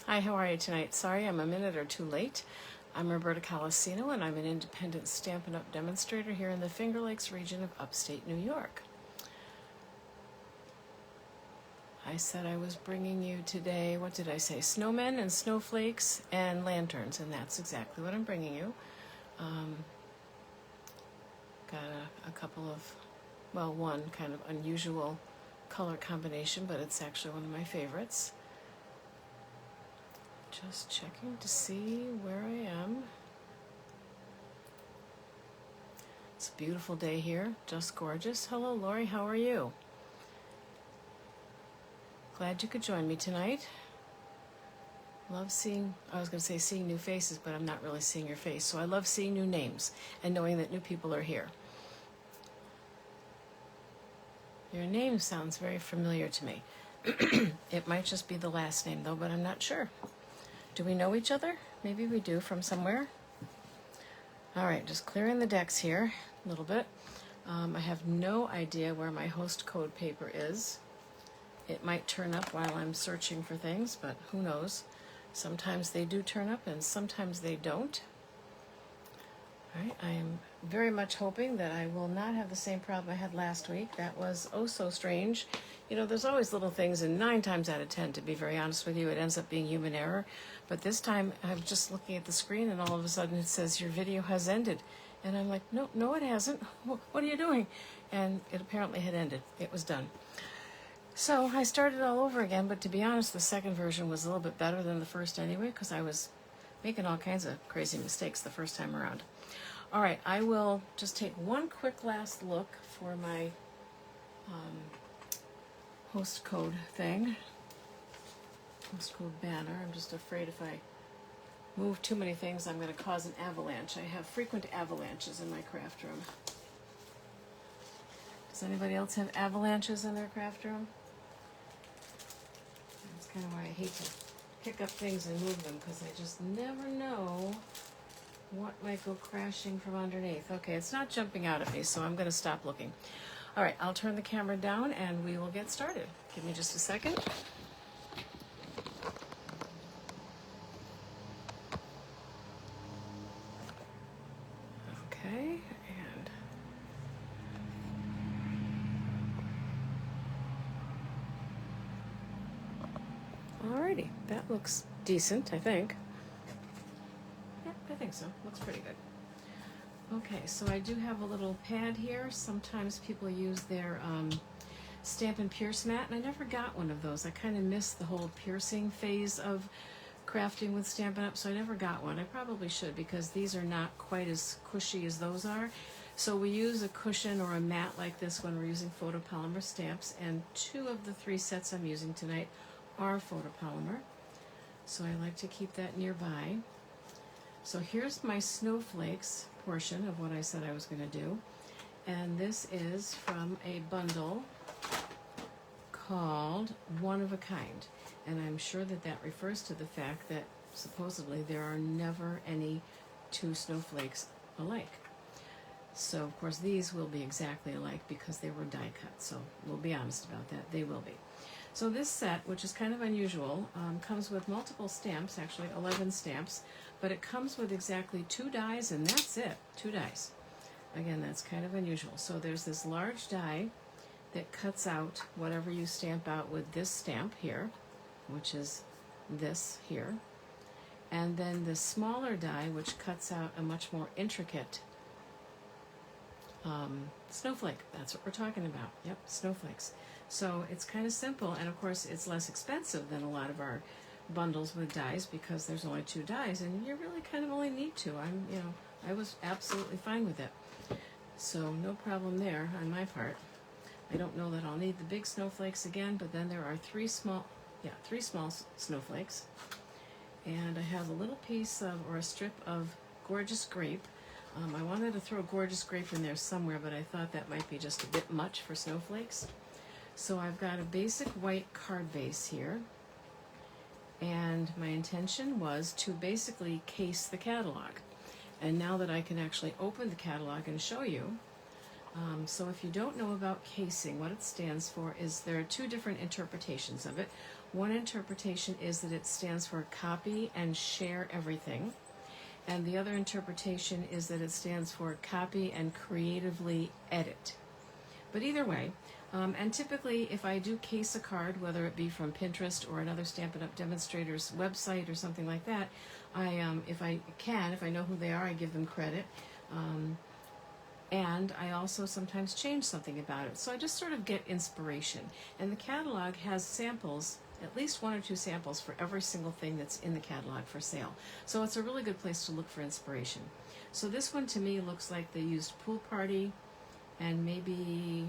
Hi, how are you tonight? Sorry I'm a minute or two late. I'm Roberta Colasino, and I'm an independent Stampin' Up! Demonstrator here in the Finger Lakes region of upstate New York. I said I was bringing you today, what did I say? Snowmen and snowflakes and lanterns, and that's exactly what I'm bringing you. Got a couple of, well, one kind of unusual color combination, but it's actually one of my favorites. Just checking to see where I am. It's a beautiful day here, just gorgeous. Hello, Lori, how are you? Glad you could join me tonight. Love seeing, I was going to say seeing new faces, but I'm not really seeing your face. So I love seeing new names and knowing that new people are here. Your name sounds very familiar to me. It might just be the last name though, but I'm not sure. Do we know each other? Maybe we do from somewhere. All right, just clearing the decks here a little bit. I have no idea where my host code paper is. It might turn up while I'm searching for things, but who knows? Sometimes they do turn up and sometimes they don't. All right, I am very much hoping that I will not have the same problem I had last week. That was oh so strange. You know, there's always little things, and 9 times out of 10, to be very honest with you, it ends up being human error. But this time, I'm just looking at the screen, and all of a sudden it says, your video has ended. And I'm like, no, it hasn't. What are you doing? And it apparently had ended. It was done. So I started all over again, but to be honest, the second version was a little bit better than the first anyway, because I was making all kinds of crazy mistakes the first time around. All right, I will just take one quick last look for my host code thing. Host code banner. I'm just afraid if I move too many things, I'm going to cause an avalanche. I have frequent avalanches in my craft room. Does anybody else have avalanches in their craft room? That's kind of why I hate to pick up things and move them, because I just never know what might go crashing from underneath. Okay, it's not jumping out at me, so I'm going to stop looking. All right, I'll turn the camera down and we will get started. Give me just a second. Okay, and alrighty, that looks decent, I think. Yeah, I think so. Looks pretty good. Okay, so I do have a little pad here. Sometimes people use their Stampin' Pierce mat, and I never got one of those. I kind of missed the whole piercing phase of crafting with Stampin' Up, so I never got one. I probably should, because these are not quite as cushy as those are. So we use a cushion or a mat like this when we're using photopolymer stamps, and 2 of the 3 sets I'm using tonight are photopolymer. So I like to keep that nearby. So here's my snowflakes portion of what I said I was going to do. And this is from a bundle called One of a Kind. And I'm sure that that refers to the fact that supposedly there are never any 2 snowflakes alike. So of course these will be exactly alike because they were die cut. So we'll be honest about that. They will be. So this set, which is kind of unusual, comes with multiple stamps, actually 11 stamps, but it comes with exactly 2 dies, and that's it, 2 dies. Again, that's kind of unusual. So there's this large die that cuts out whatever you stamp out with this stamp here, which is this here, and then the smaller die, which cuts out a much more intricate snowflake. That's what we're talking about. Yep, snowflakes. So it's kind of simple, and of course it's less expensive than a lot of our bundles with dies because there's only 2 dies, and you really kind of only need 2. I was absolutely fine with it. So no problem there on my part. I don't know that I'll need the big snowflakes again, but then there are 3 small snowflakes. And I have a little piece of, or a strip of Gorgeous Grape. I wanted to throw Gorgeous Grape in there somewhere, but I thought that might be just a bit much for snowflakes. So I've got a basic white card base here, and my intention was to basically case the catalog. And now that I can actually open the catalog and show you, So if you don't know about casing, what it stands for is there are two different interpretations of it. One interpretation is that it stands for copy and share everything. And the other interpretation is that it stands for copy and creatively edit. But either way, and typically if I do case a card, whether it be from Pinterest or another Stampin' Up! Demonstrator's website or something like that, if I know who they are, I give them credit. And I also sometimes change something about it. So I just sort of get inspiration. And the catalog has samples, at least one or two samples for every single thing that's in the catalog for sale. So it's a really good place to look for inspiration. So this one to me looks like they used Pool Party and maybe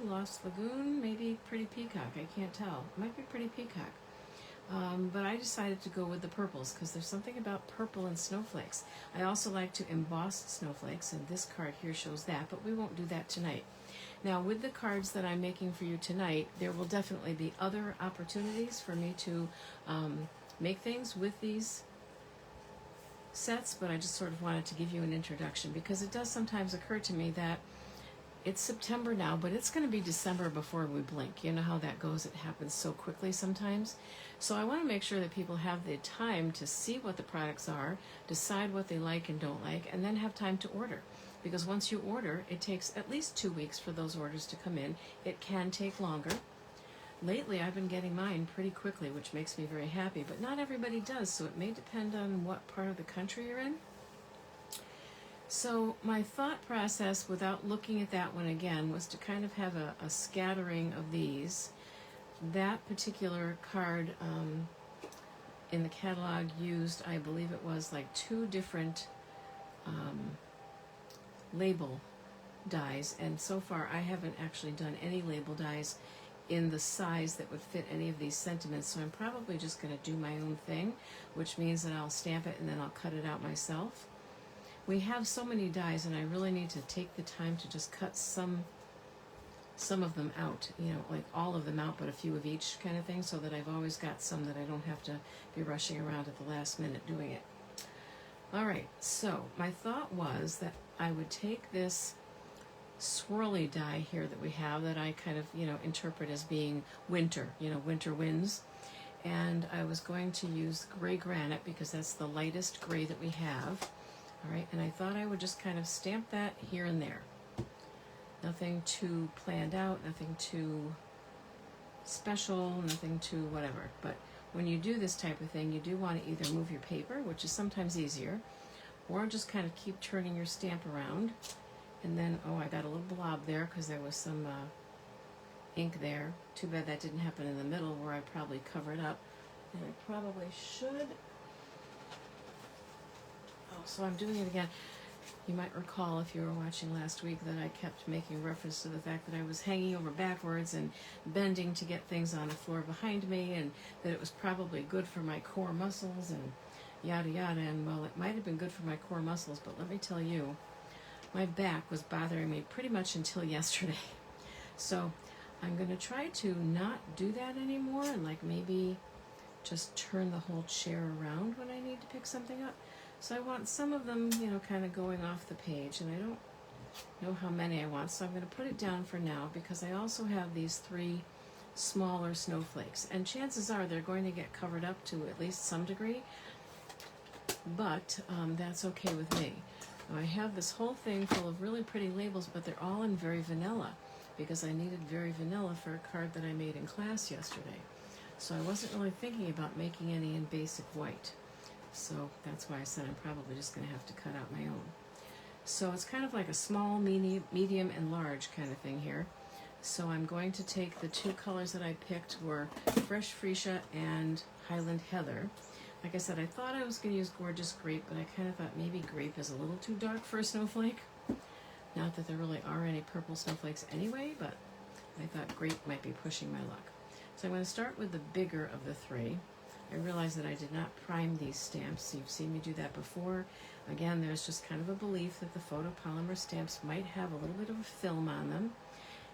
Lost Lagoon, maybe Pretty Peacock. I can't tell. It might be Pretty Peacock. But I decided to go with the purples because there's something about purple and snowflakes. I also like to emboss snowflakes, and this card here shows that, but we won't do that tonight. Now, with the cards that I'm making for you tonight, there will definitely be other opportunities for me to make things with these sets, but I just sort of wanted to give you an introduction because it does sometimes occur to me that it's September now, but it's going to be December before we blink. You know how that goes. It happens so quickly sometimes. So I want to make sure that people have the time to see what the products are, decide what they like and don't like, and then have time to order. Because once you order, it takes at least 2 weeks for those orders to come in. It can take longer. Lately, I've been getting mine pretty quickly, which makes me very happy, but not everybody does, so it may depend on what part of the country you're in. So my thought process, without looking at that one again, was to kind of have a scattering of these. That particular card in the catalog used, I believe it was like 2 different label dies, and so far I haven't actually done any label dies in the size that would fit any of these sentiments, so I'm probably just going to do my own thing, which means that I'll stamp it and then I'll cut it out myself. We have so many dies, and I really need to take the time to just cut some of them out, like all of them out, but a few of each kind of thing, so that I've always got some that I don't have to be rushing around at the last minute doing it. All right, so my thought was that I would take this swirly die here that we have that I kind of, interpret as being winter, winter winds. And I was going to use gray granite because that's the lightest gray that we have. All right, and I thought I would just kind of stamp that here and there. Nothing too planned out, nothing too special, nothing too whatever. But when you do this type of thing, you do want to either move your paper, which is sometimes easier, or just kind of keep turning your stamp around. And then, I got a little blob there because there was some ink there. Too bad that didn't happen in the middle where I probably covered up. And I probably should. So I'm doing it again. You might recall if you were watching last week that I kept making reference to the fact that I was hanging over backwards and bending to get things on the floor behind me, and that it was probably good for my core muscles and yada yada. And well, it might have been good for my core muscles, but let me tell you, my back was bothering me pretty much until yesterday. So I'm going to try to not do that anymore, and like maybe just turn the whole chair around when I need to pick something up. So I want some of them, kind of going off the page, and I don't know how many I want, so I'm going to put it down for now because I also have these 3 smaller snowflakes, and chances are they're going to get covered up to at least some degree, but that's okay with me. Now I have this whole thing full of really pretty labels, but they're all in very vanilla because I needed very vanilla for a card that I made in class yesterday. So I wasn't really thinking about making any in basic white. So that's why I said I'm probably just going to have to cut out my own. So it's kind of like a small, medium, and large kind of thing here. So I'm going to take the 2 colors that I picked were Fresh Freesia and Highland Heather. Like I said, I thought I was going to use Gorgeous Grape, but I kind of thought maybe grape is a little too dark for a snowflake. Not that there really are any purple snowflakes anyway, but I thought grape might be pushing my luck. So I'm going to start with the bigger of the 3. I realized that I did not prime these stamps. You've seen me do that before. Again, there's just kind of a belief that the photopolymer stamps might have a little bit of a film on them,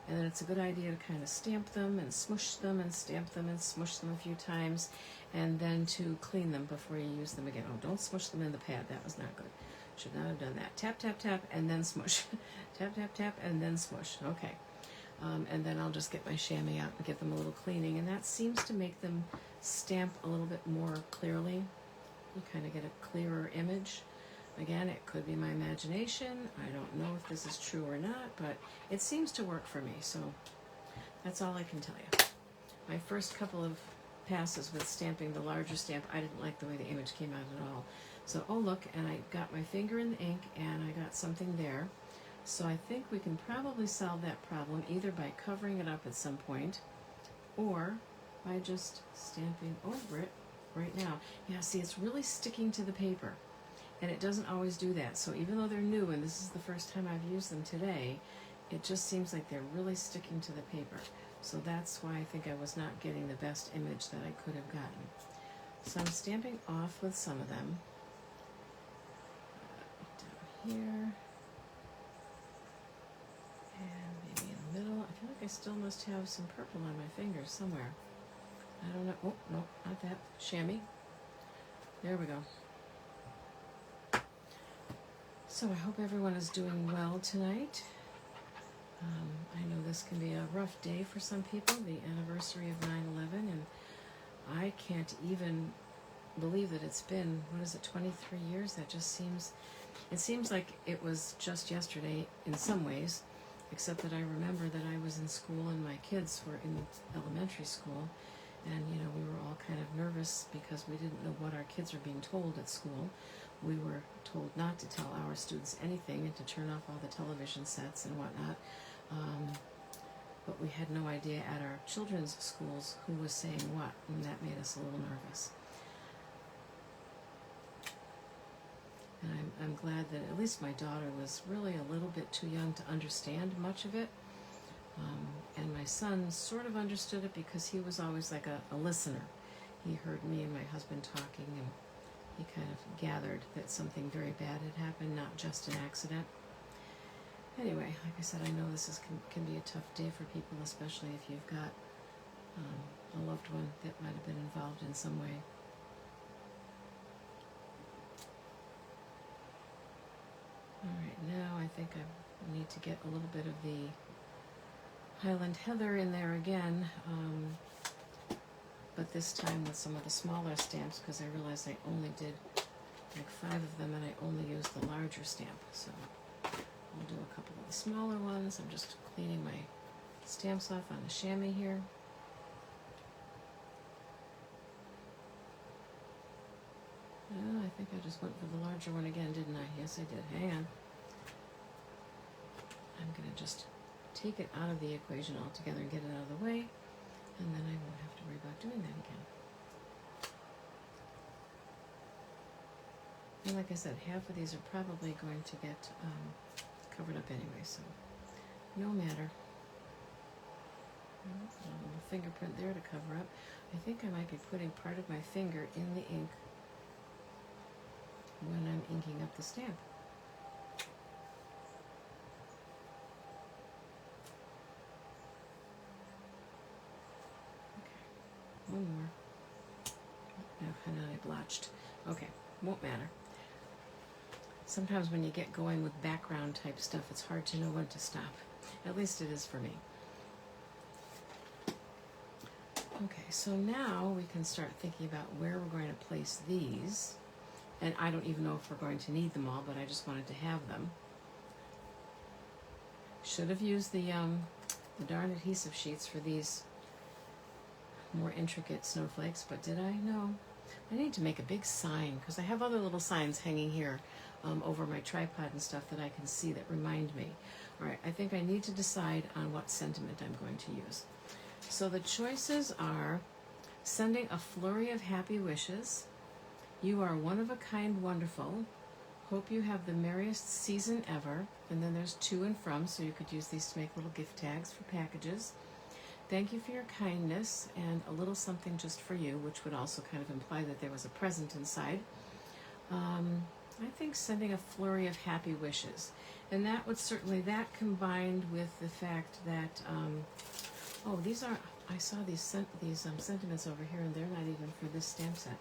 and then it's a good idea to kind of stamp them and smush them and stamp them and smush them a few times, and then to clean them before you use them again. Oh, don't smush them in the pad. That was not good. Should not have done that. Tap, tap, tap, and then smush. Tap, tap, tap, and then smush. Okay. And then I'll just get my chamois out and give them a little cleaning. And that seems to make them stamp a little bit more clearly. You kind of get a clearer image. Again, it could be my imagination. I don't know if this is true or not, but it seems to work for me. So that's all I can tell you. My first couple of passes with stamping the larger stamp, I didn't like the way the image came out at all. So, oh look, and I got my finger in the ink and I got something there. So I think we can probably solve that problem either by covering it up at some point or by just stamping over it right now. Yeah, see, it's really sticking to the paper and it doesn't always do that. So even though they're new and this is the first time I've used them today, it just seems like they're really sticking to the paper. So that's why I think I was not getting the best image that I could have gotten. So I'm stamping off with some of them. Down here. And maybe in the middle. I feel like I still must have some purple on my fingers somewhere. I don't know. Oh, no, not that. Chamois. There we go. So I hope everyone is doing well tonight. I know this can be a rough day for some people, the anniversary of 9/11, and I can't even believe that it's been, 23 years? That just seems, it seems like it was just yesterday in some ways, except that I remember that I was in school and my kids were in elementary school, and we were all kind of nervous because we didn't know what our kids were being told at school. We were told not to tell our students anything and to turn off all the television sets and whatnot. But we had no idea at our children's schools who was saying what, and that made us a little nervous. And I'm glad that at least my daughter was really a little bit too young to understand much of it. And my son sort of understood it because he was always like a listener. He heard me and my husband talking, and he kind of gathered that something very bad had happened, not just an accident. Anyway, like I said, I know this can be a tough day for people, especially if you've got a loved one that might have been involved in some way. All right, now I think I need to get a little bit of the Highland Heather in there again, but this time with some of the smaller stamps because I realized I only did like 5 of them and I only used the larger stamp. So I'll do a couple of the smaller ones. I'm just cleaning my stamps off on the chamois here. Oh, I think I just went for the larger one again, didn't I? Yes, I did. Hang on. I'm going to just take it out of the equation altogether and get it out of the way, and then I won't have to worry about doing that again. And like I said, half of these are probably going to get covered up anyway, so no matter. A little fingerprint there to cover up. I think I might be putting part of my finger in the ink when I'm inking up the stamp. Okay, one more. No, and then I blotched. Okay, won't matter. Sometimes when you get going with background type stuff, it's hard to know when to stop. At least it is for me. Okay, so now we can start thinking about where we're going to place these. And I don't even know if we're going to need them all, but I just wanted to have them. Should have used the darn adhesive sheets for these more intricate snowflakes, but did I? No. I need to make a big sign because I have other little signs hanging here over my tripod and stuff that I can see that remind me. All right, I think I need to decide on what sentiment I'm going to use. So the choices are sending a flurry of happy wishes. You are one of a kind, wonderful. Hope you have the merriest season ever. And then there's to and from, so you could use these to make little gift tags for packages. Thank you for your kindness, and a little something just for you, which would also kind of imply that there was a present inside. I think sending a flurry of happy wishes. And that would certainly, that combined with the fact that, oh, these are, I saw these sentiments over here, and they're not even for this stamp set.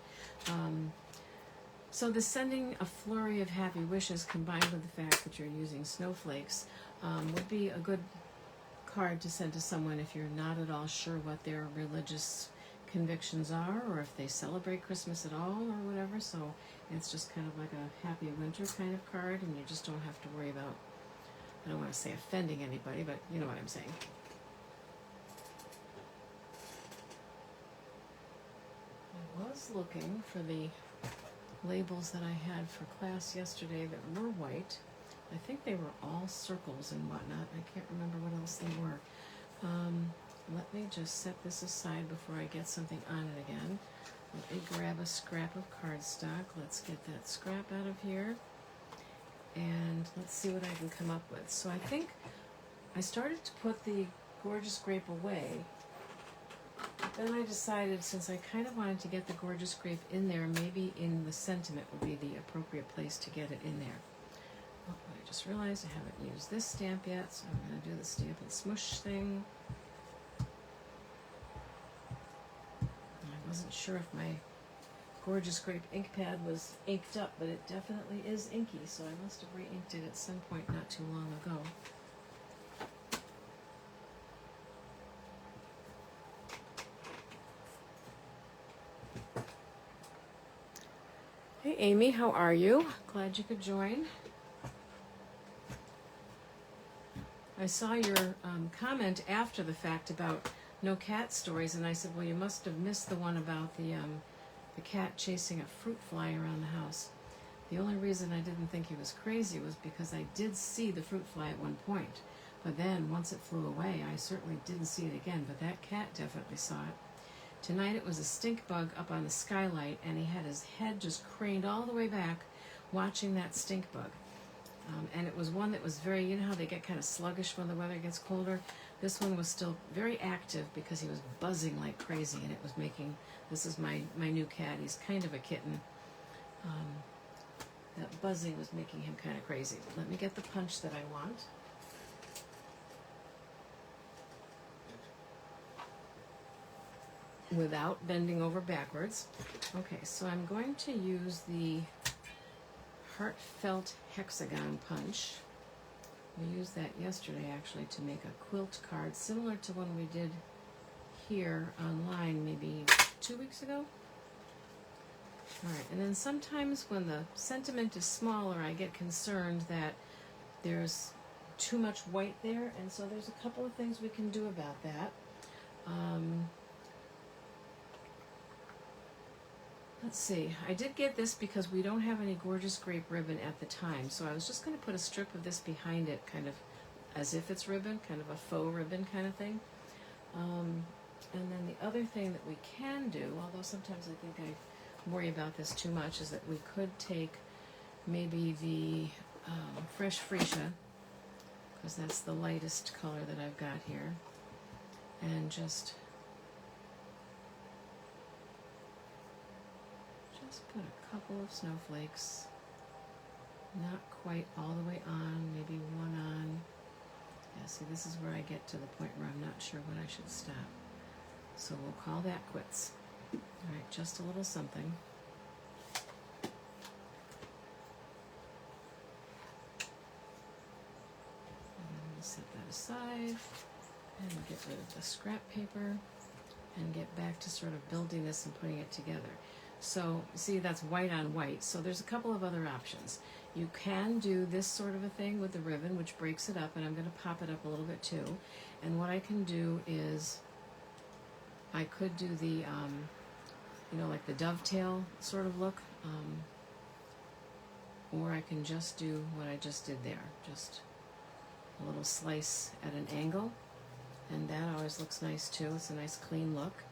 So the sending a flurry of happy wishes combined with the fact that you're using snowflakes would be a good card to send to someone if you're not at all sure what their religious convictions are, or if they celebrate Christmas at all or whatever. So it's just kind of like a happy winter kind of card, and you just don't have to worry about, I don't want to say offending anybody, but you know what I'm saying. I was looking for the labels that I had for class yesterday that were white. I think they were all circles and whatnot. I can't remember what else they were. Let me just set this aside before I get something on it again. Let me grab a scrap of cardstock. Let's get that scrap out of here. And let's see what I can come up with. So I think I started to put the Gorgeous Grape away. Then I decided, since I kind of wanted to get the Gorgeous Grape in there, maybe in the sentiment would be the appropriate place to get it in there. Oh, I just realized I haven't used this stamp yet, so I'm going to do the Stamp and Smush thing. I wasn't sure if my Gorgeous Grape ink pad was inked up, but it definitely is inky, so I must have re-inked it at some point not too long ago. Hey Amy, how are you? Glad you could join. I saw your comment after the fact about no cat stories, and I said, well, you must have missed the one about the cat chasing a fruit fly around the house. The only reason I didn't think he was crazy was because I did see the fruit fly at one point, but then once it flew away, I certainly didn't see it again, but that cat definitely saw it. Tonight it was a stink bug up on the skylight, and he had his head just craned all the way back watching that stink bug. And it was one that was very, you know how they get kind of sluggish when the weather gets colder? This one was still very active because he was buzzing like crazy, and it was making, this is my new cat, he's kind of a kitten. That buzzing was making him kind of crazy. Let me get the punch that I want. Without bending over backwards. Okay, so I'm going to use the Heartfelt Hexagon punch. We used that yesterday actually to make a quilt card similar to one we did here online maybe 2 weeks ago. Alright, and then sometimes when the sentiment is smaller, I get concerned that there's too much white there, and so there's a couple of things we can do about that. Let's see, I did get this because we don't have any Gorgeous Grape ribbon at the time, so I was just going to put a strip of this behind it, kind of as if it's ribbon, kind of a faux ribbon kind of thing. And then the other thing that we can do, although sometimes I think I worry about this too much, is that we could take maybe the Fresh Freesia, because that's the lightest color that I've got here, and just put a couple of snowflakes, not quite all the way on, maybe one on. Yeah, see, this is where I get to the point where I'm not sure when I should stop. So we'll call that quits. All right, just a little something. And we'll set that aside and get rid of the scrap paper and get back to sort of building this and putting it together. So, see, that's white on white. So there's a couple of other options. You can do this sort of a thing with the ribbon, which breaks it up, and I'm going to pop it up a little bit too. And what I can do is, I could do the, you know, like the dovetail sort of look, or I can just do what I just did there, just a little slice at an angle, and that always looks nice too. It's a nice clean look.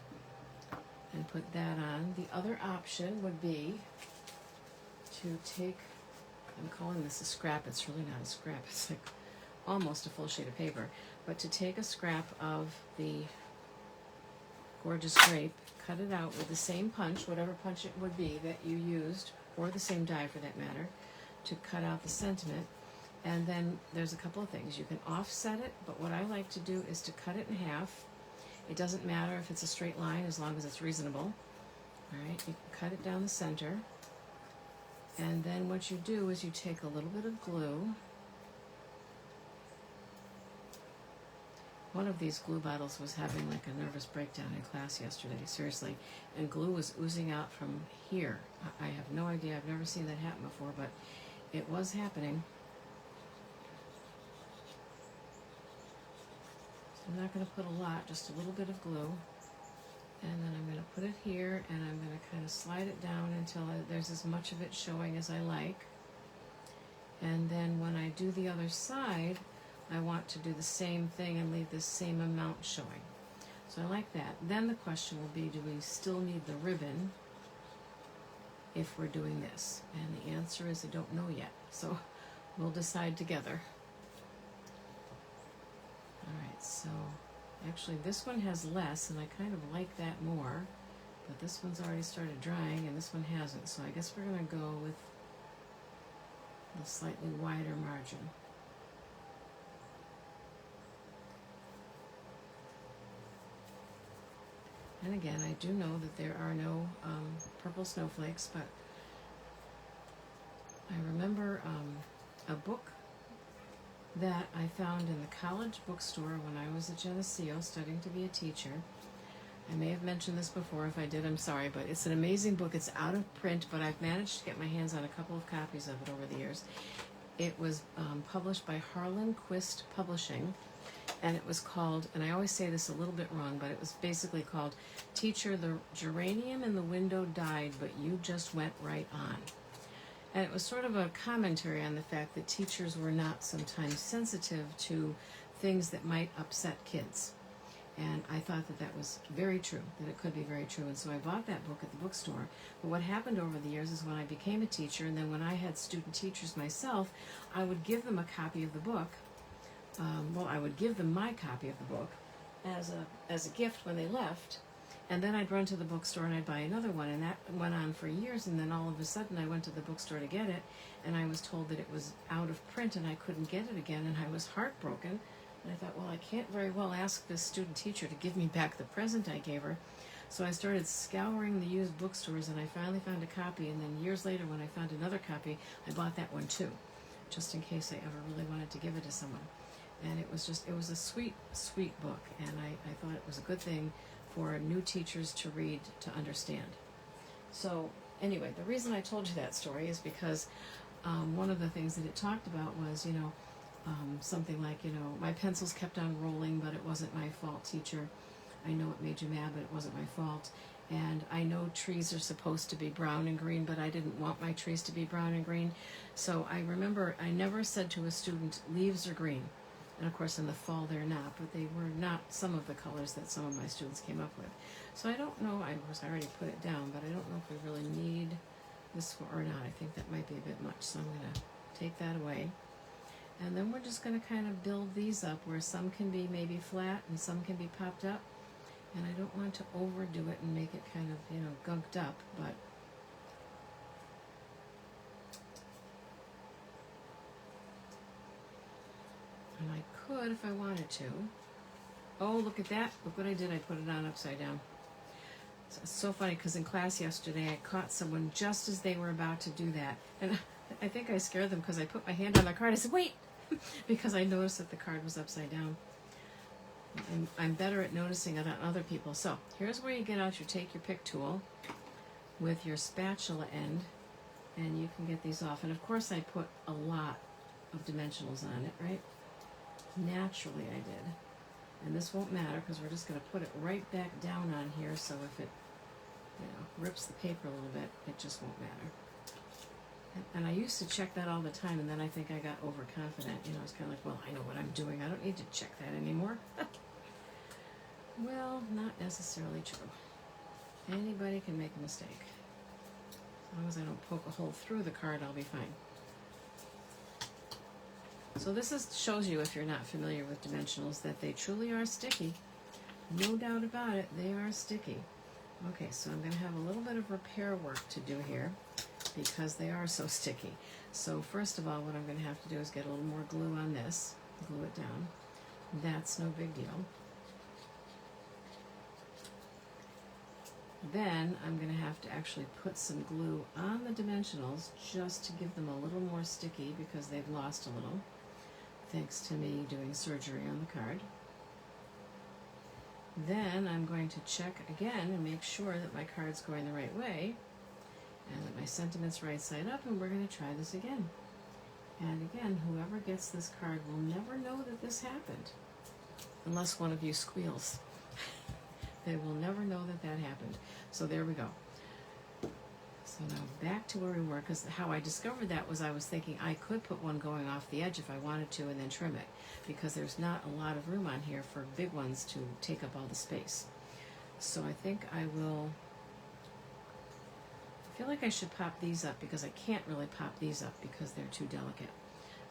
And put that on. The other option would be to take, I'm calling this a scrap, it's really not a scrap, it's like almost a full sheet of paper, but to take a scrap of the Gorgeous Grape, cut it out with the same punch, whatever punch it would be that you used, or the same die for that matter, to cut out the sentiment. And then there's a couple of things. You can offset it, but what I like to do is to cut it in half. It doesn't matter if it's a straight line as long as it's reasonable. All right, you can cut it down the center. And then what you do is you take a little bit of glue. One of these glue bottles was having like a nervous breakdown in class yesterday, seriously. And glue was oozing out from here. I have no idea, I've never seen that happen before, but it was happening. So I'm not going to put a lot, just a little bit of glue. And then I'm going to put it here, and I'm going to kind of slide it down until there's as much of it showing as I like. And then when I do the other side, I want to do the same thing and leave the same amount showing. So I like that. Then the question will be, do we still need the ribbon if we're doing this? And the answer is I don't know yet. So we'll decide together. Alright, so actually this one has less, and I kind of like that more. But this one's already started drying, and this one hasn't. So I guess we're going to go with the slightly wider margin. And again, I do know that there are no purple snowflakes, but I remember a book that I found in the college bookstore when I was at Geneseo studying to be a teacher. I may have mentioned this before. If I did, I'm sorry, but it's an amazing book. It's out of print, but I've managed to get my hands on a couple of copies of it over the years. It was published by Harlan Quist Publishing, and it was called, and I always say this a little bit wrong, but it was basically called Teacher, the Geranium in the Window Died, but You Just Went Right On. And it was sort of a commentary on the fact that teachers were not sometimes sensitive to things that might upset kids. And I thought that that was very true, that it could be very true. And so I bought that book at the bookstore. But what happened over the years is when I became a teacher, and then when I had student teachers myself, I would give them a copy of the book. I would give them my copy of the book as a gift when they left. And then I'd run to the bookstore and I'd buy another one. And that went on for years. And then all of a sudden I went to the bookstore to get it. And I was told that it was out of print and I couldn't get it again. And I was heartbroken. And I thought, well, I can't very well ask this student teacher to give me back the present I gave her. So I started scouring the used bookstores, and I finally found a copy. And then years later, when I found another copy, I bought that one too, just in case I ever really wanted to give it to someone. And it was a sweet, sweet book. And I thought it was a good thing for new teachers to read, to understand. So anyway, the reason I told you that story is because one of the things that it talked about was, something like, my pencils kept on rolling, but it wasn't my fault, teacher. I know it made you mad, but it wasn't my fault. And I know trees are supposed to be brown and green, but I didn't want my trees to be brown and green. So I remember I never said to a student, leaves are green. And of course in the fall they're not, but they were not some of the colors that some of my students came up with. So I don't know, I already put it down, but I don't know if we really need this or not. I think that might be a bit much, so I'm going to take that away. And then we're just going to kind of build these up where some can be maybe flat and some can be popped up. And I don't want to overdo it and make it kind of, gunked up, but and I could if I wanted to. Oh, look at that. Look what I did. I put it on upside down. It's so funny because in class yesterday I caught someone just as they were about to do that. And I think I scared them because I put my hand on their card. I said, wait, because I noticed that the card was upside down. I'm better at noticing it on other people. So here's where you take your pick tool with your spatula end, and you can get these off. And of course I put a lot of dimensionals on it, right? Naturally I did. And this won't matter because we're just going to put it right back down on here, so if it rips the paper a little bit, it just won't matter. And I used to check that all the time, and then I think I got overconfident. I was kind of like, well, I know what I'm doing. I don't need to check that anymore. Well, not necessarily true. Anybody can make a mistake. As long as I don't poke a hole through the card, I'll be fine. So this shows you, if you're not familiar with dimensionals, that they truly are sticky. No doubt about it, they are sticky. Okay, so I'm going to have a little bit of repair work to do here because they are so sticky. So first of all, what I'm going to have to do is get a little more glue on this, glue it down. That's no big deal. Then I'm going to have to actually put some glue on the dimensionals just to give them a little more sticky because they've lost a little, thanks to me doing surgery on the card. Then I'm going to check again and make sure that my card's going the right way and that my sentiment's right side up, and we're going to try this again. And again, whoever gets this card will never know that this happened, unless one of you squeals. They will never know that that happened. So there we go. So now back to where we were, because how I discovered that was I was thinking I could put one going off the edge if I wanted to and then trim it, because there's not a lot of room on here for big ones to take up all the space. So I think I feel like I should pop these up, because I can't really pop these up because they're too delicate.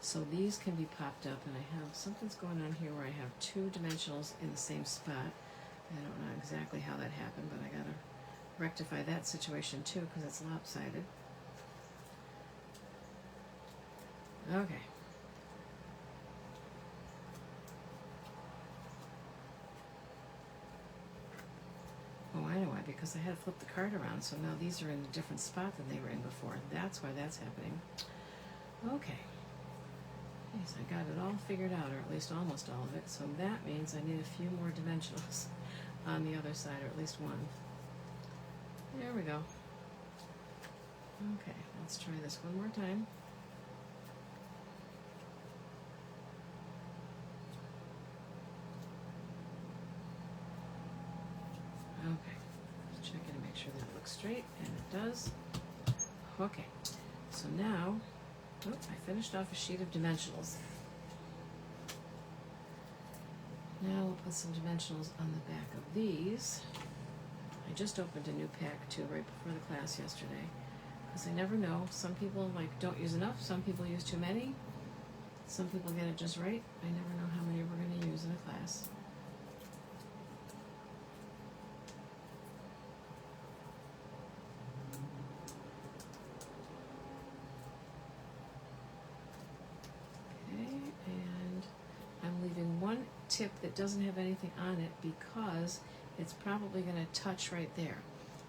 So these can be popped up, and I have something's going on here where I have two dimensionals in the same spot. I don't know exactly how that happened, but I gotta rectify that situation too because it's lopsided. Okay. Oh, I know why, because I had flipped the card around, so now these are in a different spot than they were in before. That's why that's happening. Okay. Yes, I got it all figured out, or at least almost all of it, so that means I need a few more dimensionals on the other side, or at least one. There we go. Okay, let's try this one more time. Okay, just checking to make sure that it looks straight, and it does. Okay, so now, I finished off a sheet of dimensionals. Now we'll put some dimensionals on the back of these. I just opened a new pack too right before the class yesterday, because I never know. Some people don't use enough, some people use too many, some people get it just right. I never know how many we're going to use in a class. One tip that doesn't have anything on it because it's probably going to touch right there.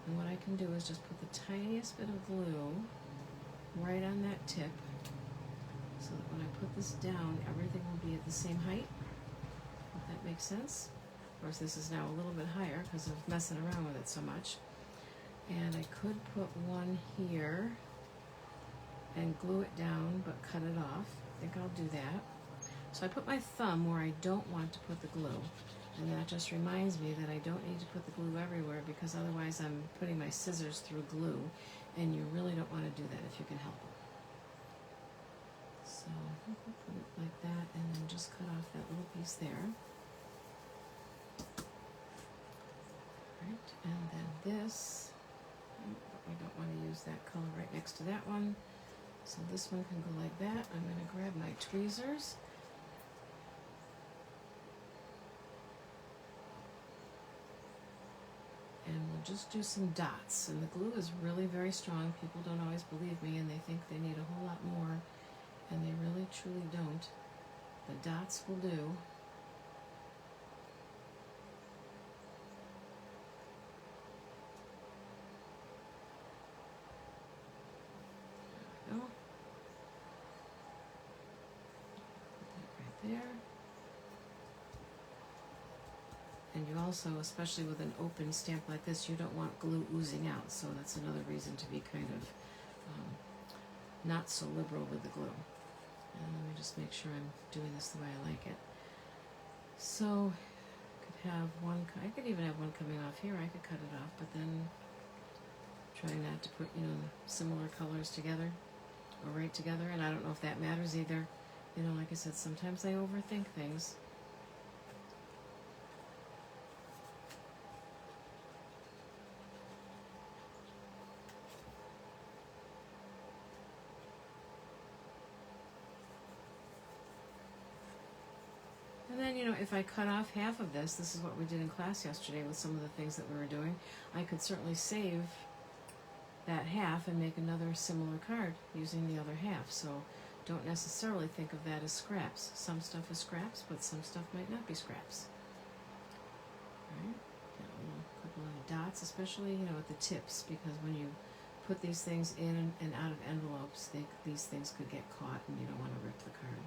And what I can do is just put the tiniest bit of glue right on that tip so that when I put this down, everything will be at the same height, if that makes sense. Of course, this is now a little bit higher because of messing around with it so much. And I could put one here and glue it down but cut it off. I think I'll do that. So I put my thumb where I don't want to put the glue, and that just reminds me that I don't need to put the glue everywhere, because otherwise I'm putting my scissors through glue, and you really don't want to do that if you can help it. So I can put it like that, and then just cut off that little piece there. Right, and then this, but we don't want to use that color right next to that one, so this one can go like that. I'm going to grab my tweezers. And we'll just do some dots. And the glue is really very strong. People don't always believe me, and they think they need a whole lot more, and they really truly don't. The dots will do. There we go. Put that right there. And you also, especially with an open stamp like this, you don't want glue oozing out, so that's another reason to be kind of not so liberal with the glue. And let me just make sure I'm doing this the way I like it. So I could have one, I could even have one coming off here. I could cut it off, but then try not to put, similar colors together or right together. And I don't know if that matters either. Like I said, sometimes I overthink things. And then, if I cut off half of this is what we did in class yesterday with some of the things that we were doing, I could certainly save that half and make another similar card using the other half. So don't necessarily think of that as scraps. Some stuff is scraps, but some stuff might not be scraps. All right, got a couple little dots, especially, you know, at the tips, because when you put these things in and out of envelopes, these things could get caught and you don't want to rip the card.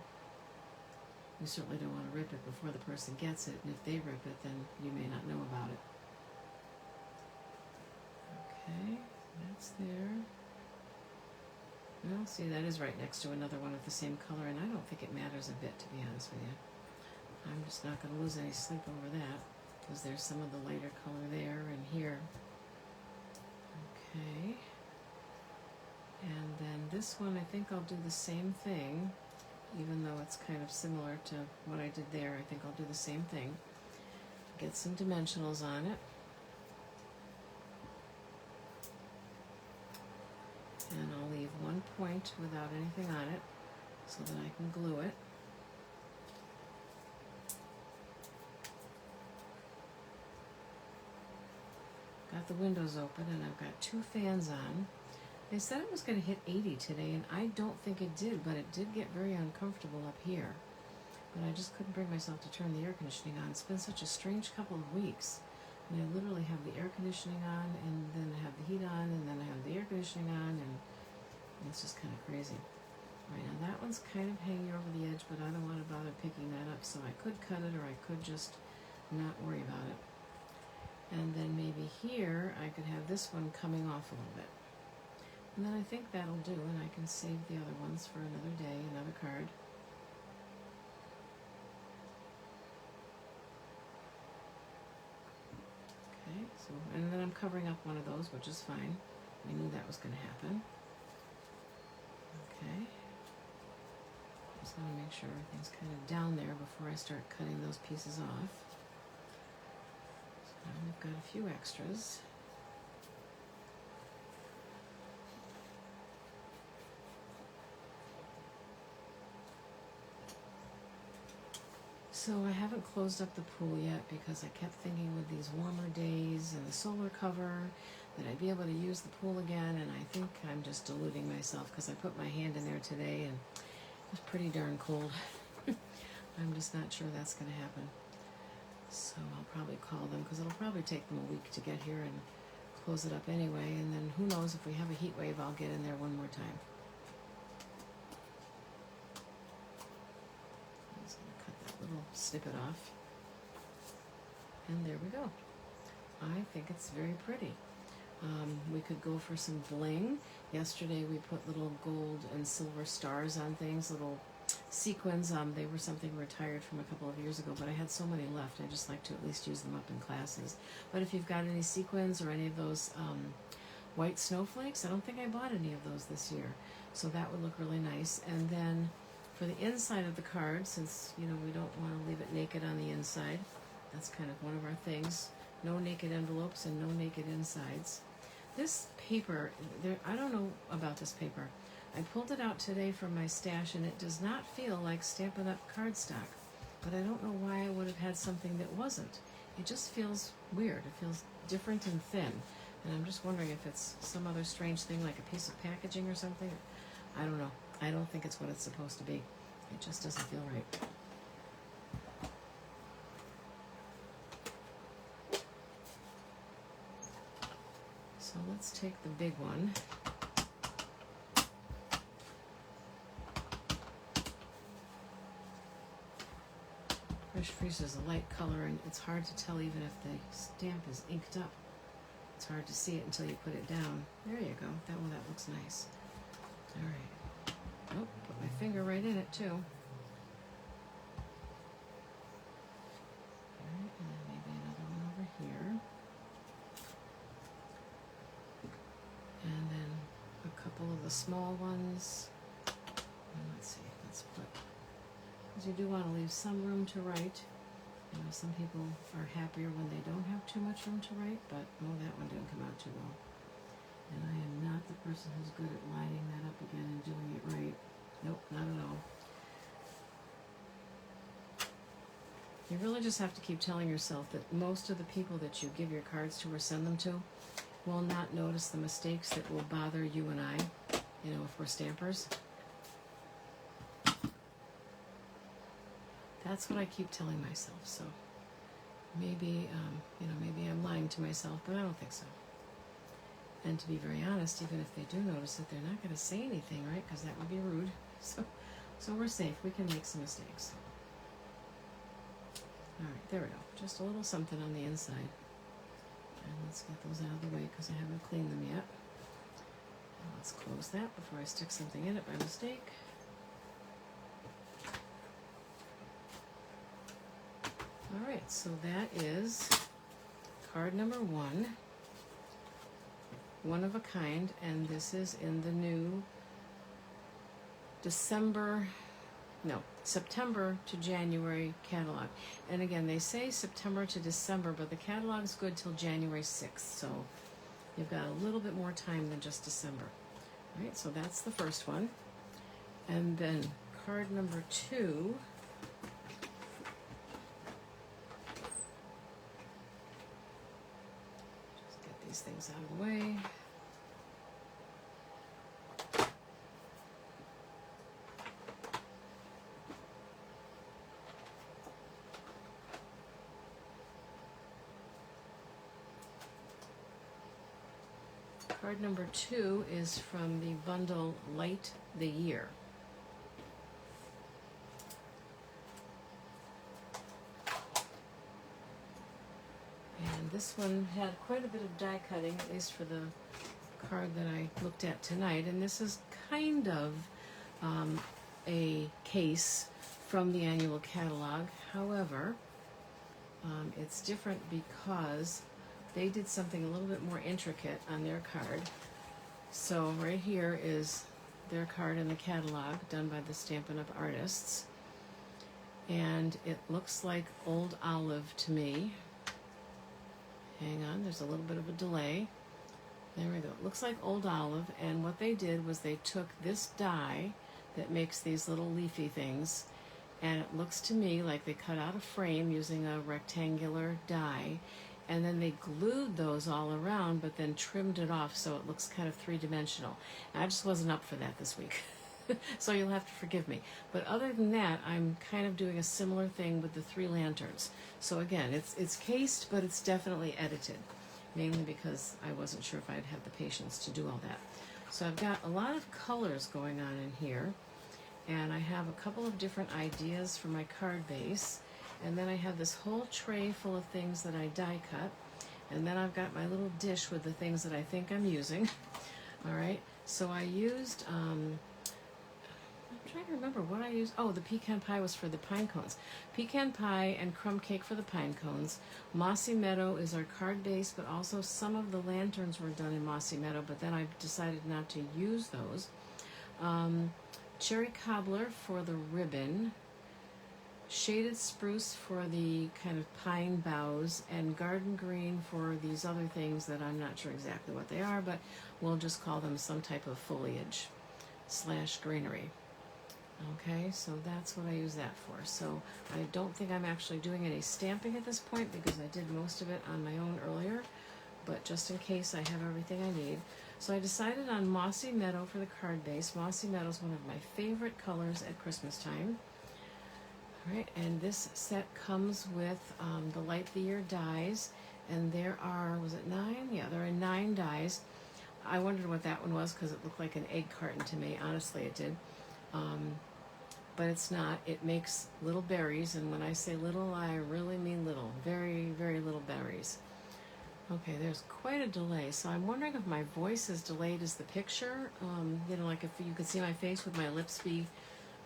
You certainly don't want to rip it before the person gets it, and if they rip it, then you may not know about it. Okay, that's there. Well, see, that is right next to another one of the same color, and I don't think it matters a bit, to be honest with you. I'm just not going to lose any sleep over that, because there's some of the lighter color there and here. Okay. And then this one, I think I'll do the same thing, even though it's kind of similar to what I did there. I think I'll do the same thing. Get some dimensionals on it. And I'll leave one point without anything on it so that I can glue it. Got the windows open and I've got 2 fans on. They said it was going to hit 80 today, and I don't think it did, but it did get very uncomfortable up here. But I just couldn't bring myself to turn the air conditioning on. It's been such a strange couple of weeks. And I literally have the air conditioning on, and then I have the heat on, and then I have the air conditioning on, and it's just kind of crazy. Right, now that one's kind of hanging over the edge, but I don't want to bother picking that up, so I could cut it, or I could just not worry about it. And then maybe here I could have this one coming off a little bit. And then I think that'll do, and I can save the other ones for another day, another card. Okay, so, and then I'm covering up one of those, which is fine. I knew that was going to happen. Okay. Just want to make sure everything's kind of down there before I start cutting those pieces off. So now we've got a few extras. So I haven't closed up the pool yet because I kept thinking with these warmer days and the solar cover that I'd be able to use the pool again, and I think I'm just deluding myself because I put my hand in there today and it was pretty darn cold. I'm just not sure that's going to happen. So I'll probably call them because it'll probably take them a week to get here and close it up anyway, and then who knows, if we have a heat wave, I'll get in there one more time. Little snippet off, and there we go. I think it's very pretty. We could go for some bling. Yesterday we put little gold and silver stars on things, little sequins. They were something retired from a couple of years ago, but I had so many left. I just like to at least use them up in classes. But if you've got any sequins or any of those white snowflakes, I don't think I bought any of those this year, so that would look really nice. And then for the inside of the card, since, you know, we don't want to leave it naked on the inside, that's kind of one of our things. No naked envelopes and no naked insides. This paper, I don't know about this paper. I pulled it out today from my stash, and it does not feel like Stampin' Up cardstock. But I don't know why I would have had something that wasn't. It just feels weird. It feels different and thin. And I'm just wondering if it's some other strange thing, like a piece of packaging or something. I don't know. I don't think it's what it's supposed to be. It just doesn't feel right. So let's take the big one. Fresh Freeze is a light color, and it's hard to tell even if the stamp is inked up. It's hard to see it until you put it down. There you go. That looks nice. All right. Oh, put my finger right in it too. Alright, and then maybe another one over here. And then a couple of the small ones. And let's see, let's put, because you do want to leave some room to write. You know, some people are happier when they don't have too much room to write, but oh, that one didn't come out too well. And I am not the person who's good at lining that up again and doing it right. Nope, not at all. You really just have to keep telling yourself that most of the people that you give your cards to or send them to will not notice the mistakes that will bother you and I, you know, if we're stampers. That's what I keep telling myself, so Maybe, maybe I'm lying to myself, but I don't think so. And to be very honest, even if they do notice it, they're not going to say anything, right? Because that would be rude. So we're safe. We can make some mistakes. All right, there we go. Just a little something on the inside. And let's get those out of the way because I haven't cleaned them yet. And let's close that before I stick something in it by mistake. All right, so that is card number 1. One of a kind, and this is in the new September to January catalog. And again, they say September to December, but the catalog's good till January 6th, so you've got a little bit more time than just December. All right, so that's the first one. And then card number 2. Just get these things out of the way. Card number 2 is from the bundle Light the Year. And this one had quite a bit of die cutting, at least for the card that I looked at tonight. And this is kind of a case from the annual catalog. However, it's different because they did something a little bit more intricate on their card. So right here is their card in the catalog done by the Stampin' Up artists. And it looks like Old Olive to me. Hang on, there's a little bit of a delay. There we go. It looks like Old Olive, and what they did was they took this die that makes these little leafy things, and it looks to me like they cut out a frame using a rectangular die, and then they glued those all around, but then trimmed it off so it looks kind of three-dimensional. And I just wasn't up for that this week, so you'll have to forgive me. But other than that, I'm kind of doing a similar thing with the 3 lanterns. So again, it's cased, but it's definitely edited, mainly because I wasn't sure if I'd have the patience to do all that. So I've got a lot of colors going on in here, and I have a couple of different ideas for my card base. And then I have this whole tray full of things that I die cut. And then I've got my little dish with the things that I think I'm using. All right, so I used, I'm trying to remember what I used. Oh, the pecan pie was for the pine cones. Pecan pie and crumb cake for the pine cones. Mossy Meadow is our card base, but also some of the lanterns were done in Mossy Meadow, but then I decided not to use those. Cherry cobbler for the ribbon. Shaded spruce for the kind of pine boughs, and garden green for these other things that I'm not sure exactly what they are, but we'll just call them some type of foliage / greenery. Okay, so that's what I use that for. So I don't think I'm actually doing any stamping at this point because I did most of it on my own earlier, but just in case I have everything I need. So I decided on Mossy Meadow for the card base. Mossy Meadow is one of my favorite colors at Christmas time. All right, and this set comes with the Light the Year dies, and there are, was it 9? Yeah, there are 9 dies. I wondered what that one was because it looked like an egg carton to me. Honestly, it did. But it's not. It makes little berries, and when I say little, I really mean little. Very, very little berries. Okay, there's quite a delay, so I'm wondering if my voice is delayed as the picture. Like if you could see my face, would my lips be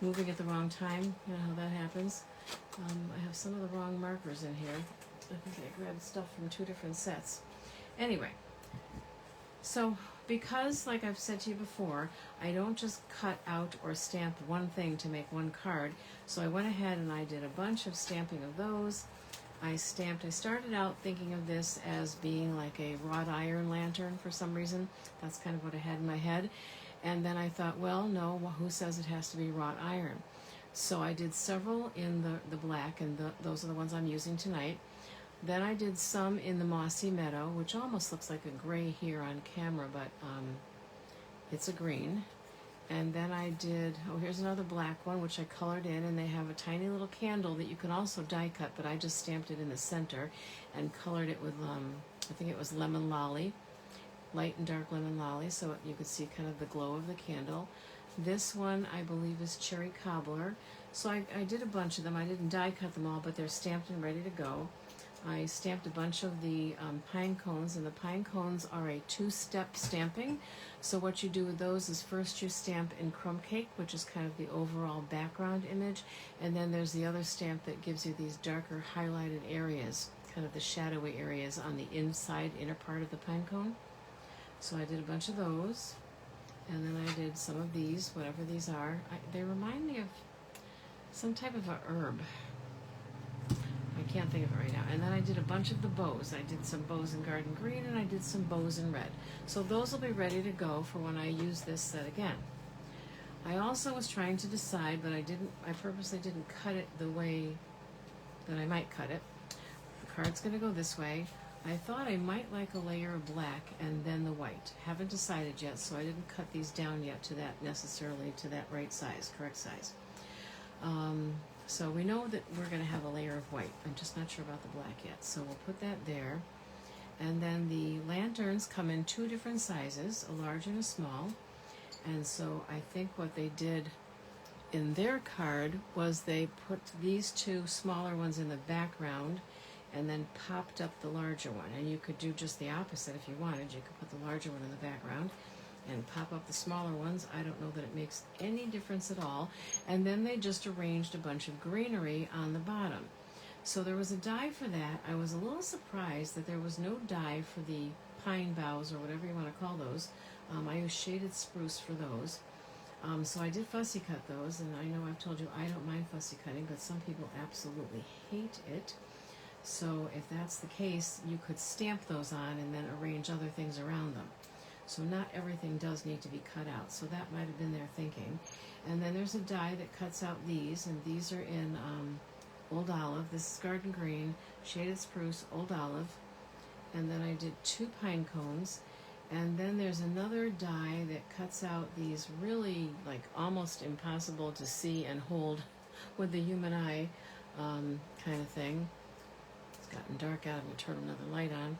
moving at the wrong time? You know how that happens? I have some of the wrong markers in here. I think I grabbed stuff from 2 different sets. Anyway, so because, like I've said to you before, I don't just cut out or stamp one thing to make one card, so I went ahead and I did a bunch of stamping of those. I started out thinking of this as being like a wrought iron lantern for some reason. That's kind of what I had in my head. And then I thought, well, no, who says it has to be wrought iron? So I did several in the black, and those are the ones I'm using tonight. Then I did some in the Mossy Meadow, which almost looks like a gray here on camera, but it's a green. And then I did, oh, here's another black one, which I colored in, and they have a tiny little candle that you can also die cut, but I just stamped it in the center and colored it with, I think it was lemon lolly, light and dark lemon lolly, so you could see kind of the glow of the candle. This one, I believe, is cherry cobbler. So I did a bunch of them. I didn't die cut them all, but they're stamped and ready to go. I stamped a bunch of the pine cones, and the pine cones are a two-step stamping. So what you do with those is first you stamp in crumb cake, which is kind of the overall background image, and then there's the other stamp that gives you these darker highlighted areas, kind of the shadowy areas on the inside inner part of the pine cone. So I did a bunch of those, and then I did some of these, whatever these are. They remind me of some type of a herb. I can't think of it right now. And then I did a bunch of the bows. I did some bows in garden green, and I did some bows in red. So those will be ready to go for when I use this set again. I also was trying to decide, but I purposely didn't cut it the way that I might cut it. The card's going to go this way. I thought I might like a layer of black and then the white. Haven't decided yet, so I didn't cut these down yet to that necessarily to that right size, correct size. So we know that we're going to have a layer of white. I'm just not sure about the black yet. So we'll put that there. And then the lanterns come in two different sizes, a large and a small. And so I think what they did in their card was they put these two smaller ones in the background and then popped up the larger one. And you could do just the opposite if you wanted. You could put the larger one in the background and pop up the smaller ones. I don't know that it makes any difference at all. And then they just arranged a bunch of greenery on the bottom. So there was a die for that. I was a little surprised that there was no die for the pine boughs or whatever you want to call those. I used shaded spruce for those. So I did fussy cut those, and I know I've told you I don't mind fussy cutting, but some people absolutely hate it. So if that's the case, you could stamp those on and then arrange other things around them. So not everything does need to be cut out. So that might have been their thinking. And then there's a die that cuts out these, and these are in Old Olive. This is Garden Green, Shaded Spruce, Old Olive. And then I did 2 pine cones. And then there's another die that cuts out these really like almost impossible to see and hold with the human eye kind of thing. It's gotten dark out. I'm going to turn another light on.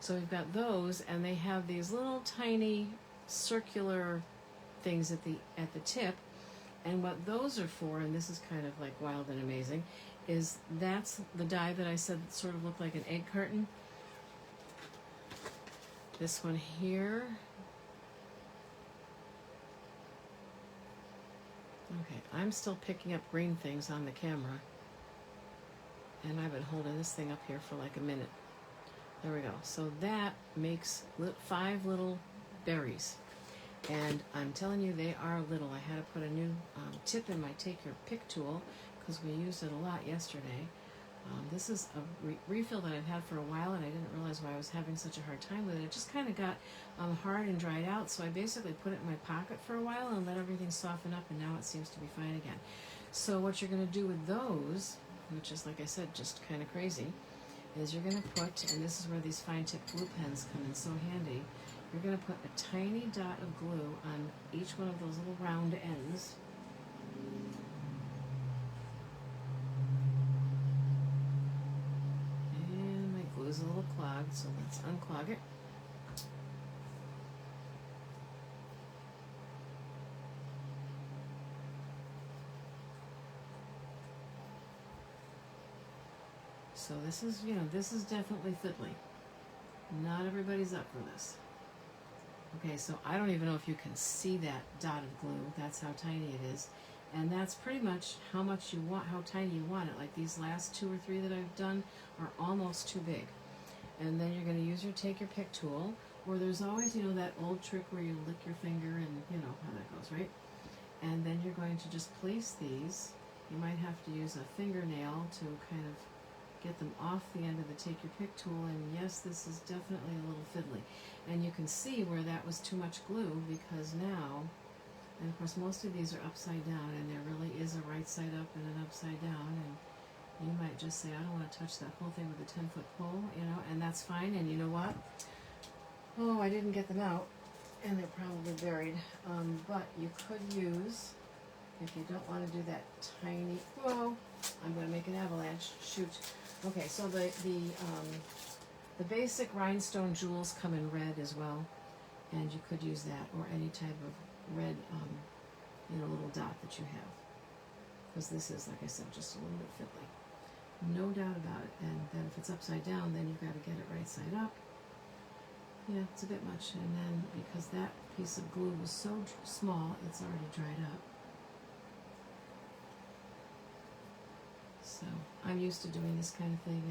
So we've got those, and they have these little tiny circular things at the tip. And what those are for, and this is kind of like wild and amazing, is that's the die that I said sort of looked like an egg carton. This one here. Okay, I'm still picking up green things on the camera. And I've been holding this thing up here for like a minute. There we go. So that makes 5 little berries. And I'm telling you, they are little. I had to put a new tip in my Take Your Pick tool because we used it a lot yesterday. This is a refill that I've had for a while, and I didn't realize why I was having such a hard time with it. It just kind of got hard and dried out, so I basically put it in my pocket for a while and let everything soften up, and now it seems to be fine again. So what you're going to do with those, which is, like I said, just kind of crazy, is you're going to put, and this is where these fine tip glue pens come in so handy, you're going to put a tiny dot of glue on each one of those little round ends. And my glue is a little clogged, so let's unclog it. So this is, this is definitely fiddly. Not everybody's up for this. Okay, so I don't even know if you can see that dot of glue. That's how tiny it is. And that's pretty much how much you want, how tiny you want it. Like these last 2 or 3 that I've done are almost too big. And then you're going to use your Take Your Pick tool. Or there's always, that old trick where you lick your finger and you know how that goes, right? And then you're going to just place these. You might have to use a fingernail to kind of get them off the end of the Take Your Pick tool, and yes, this is definitely a little fiddly. And you can see where that was too much glue, because now, and of course most of these are upside down, and there really is a right side up and an upside down, and you might just say, I don't want to touch that whole thing with a 10-foot pole, and that's fine. And you know what? Oh, I didn't get them out. and they're probably buried. But you could use, if you don't want to do that tiny, whoa, I'm going to make an avalanche, shoot. Okay, so the basic rhinestone jewels come in red as well, and you could use that, or any type of red, little dot that you have. Because this is, like I said, just a little bit fiddly. No doubt about it. And then if it's upside down, then you've got to get it right side up. Yeah, it's a bit much. And then because that piece of glue was so small, it's already dried up. So I'm used to doing this kind of thing,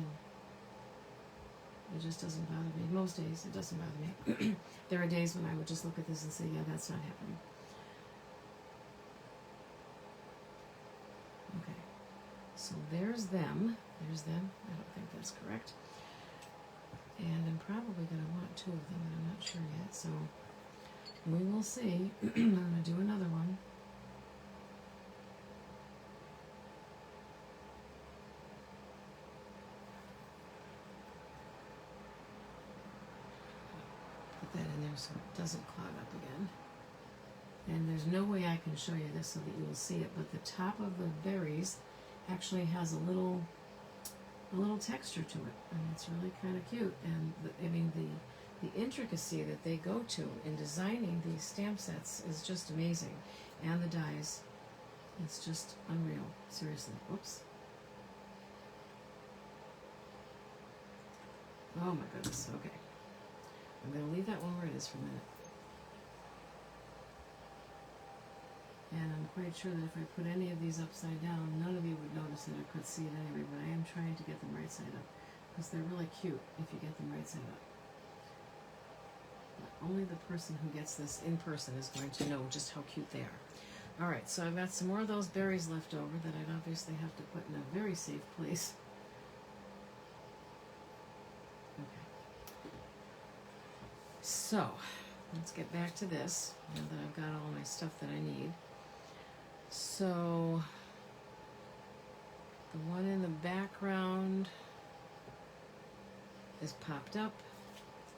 and it just doesn't bother me. Most days it doesn't bother me. There are days when I would just look at this and say, yeah, that's not happening. Okay, so there's them. There's them. I don't think that's correct. And I'm probably going to want two of them, and I'm not sure yet. So we will see. I'm going to do another one. Put that in there so it doesn't clog up again. And there's no way I can show you this so that you will see it, but the top of the berries actually has a little texture to it, and it's really kind of cute. And the intricacy that they go to in designing these stamp sets is just amazing, and the dies, it's just unreal. Seriously. Whoops. Oh my goodness. Okay, I'm going to leave that one where it is for a minute. And I'm quite sure that if I put any of these upside down, none of you would notice it or could see it anyway, but I am trying to get them right side up, because they're really cute if you get them right side up. But only the person who gets this in person is going to know just how cute they are. Alright, so I've got some more of those berries left over that I'd obviously have to put in a very safe place. Okay. So, let's get back to this, now that I've got all my stuff that I need. So, the one in the background is popped up,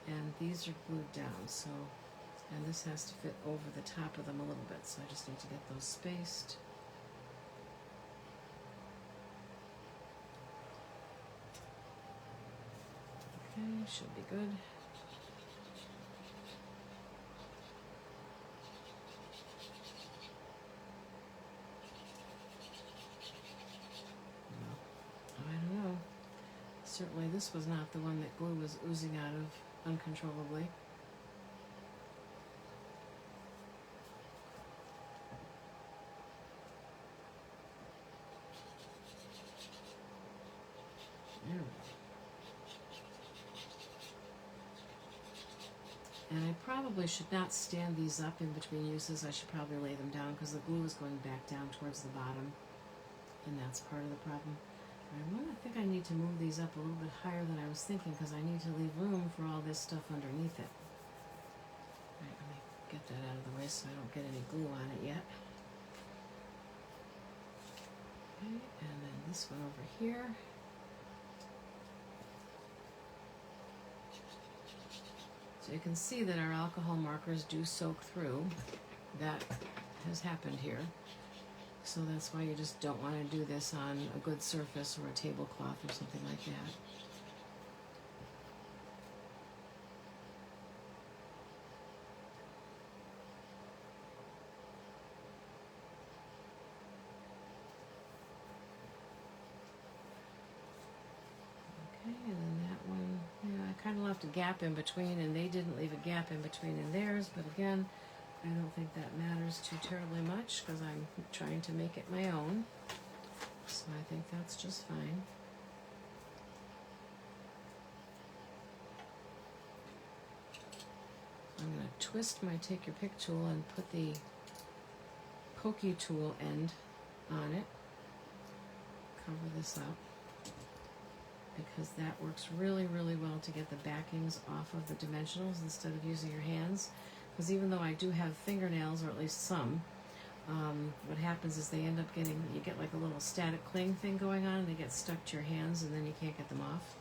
and these are glued down, so, and this has to fit over the top of them a little bit, so I just need to get those spaced. Okay, should be good. Certainly this was not the one that glue was oozing out of uncontrollably. There we go. And I probably should not stand these up in between uses. I should probably lay them down, because the glue is going back down towards the bottom, and that's part of the problem. I think I need to move these up a little bit higher than I was thinking, because I need to leave room for all this stuff underneath it. Alright, let me get that out of the way so I don't get any glue on it yet. Okay, and then this one over here. So you can see that our alcohol markers do soak through. That has happened here. So that's why you just don't want to do this on a good surface or a tablecloth or something like that. Okay, and then that one, yeah, I kind of left a gap in between, and they didn't leave a gap in between in theirs, but again, I don't think that matters too terribly much, because I'm trying to make it my own. So I think that's just fine. I'm going to twist my Take Your Pick tool and put the pokey tool end on it. Cover this up, because that works really, really well to get the backings off of the dimensionals instead of using your hands. Because even though I do have fingernails, or at least some, what happens is they end up getting, you get like a little static cling thing going on, and they get stuck to your hands, and then you can't get them off.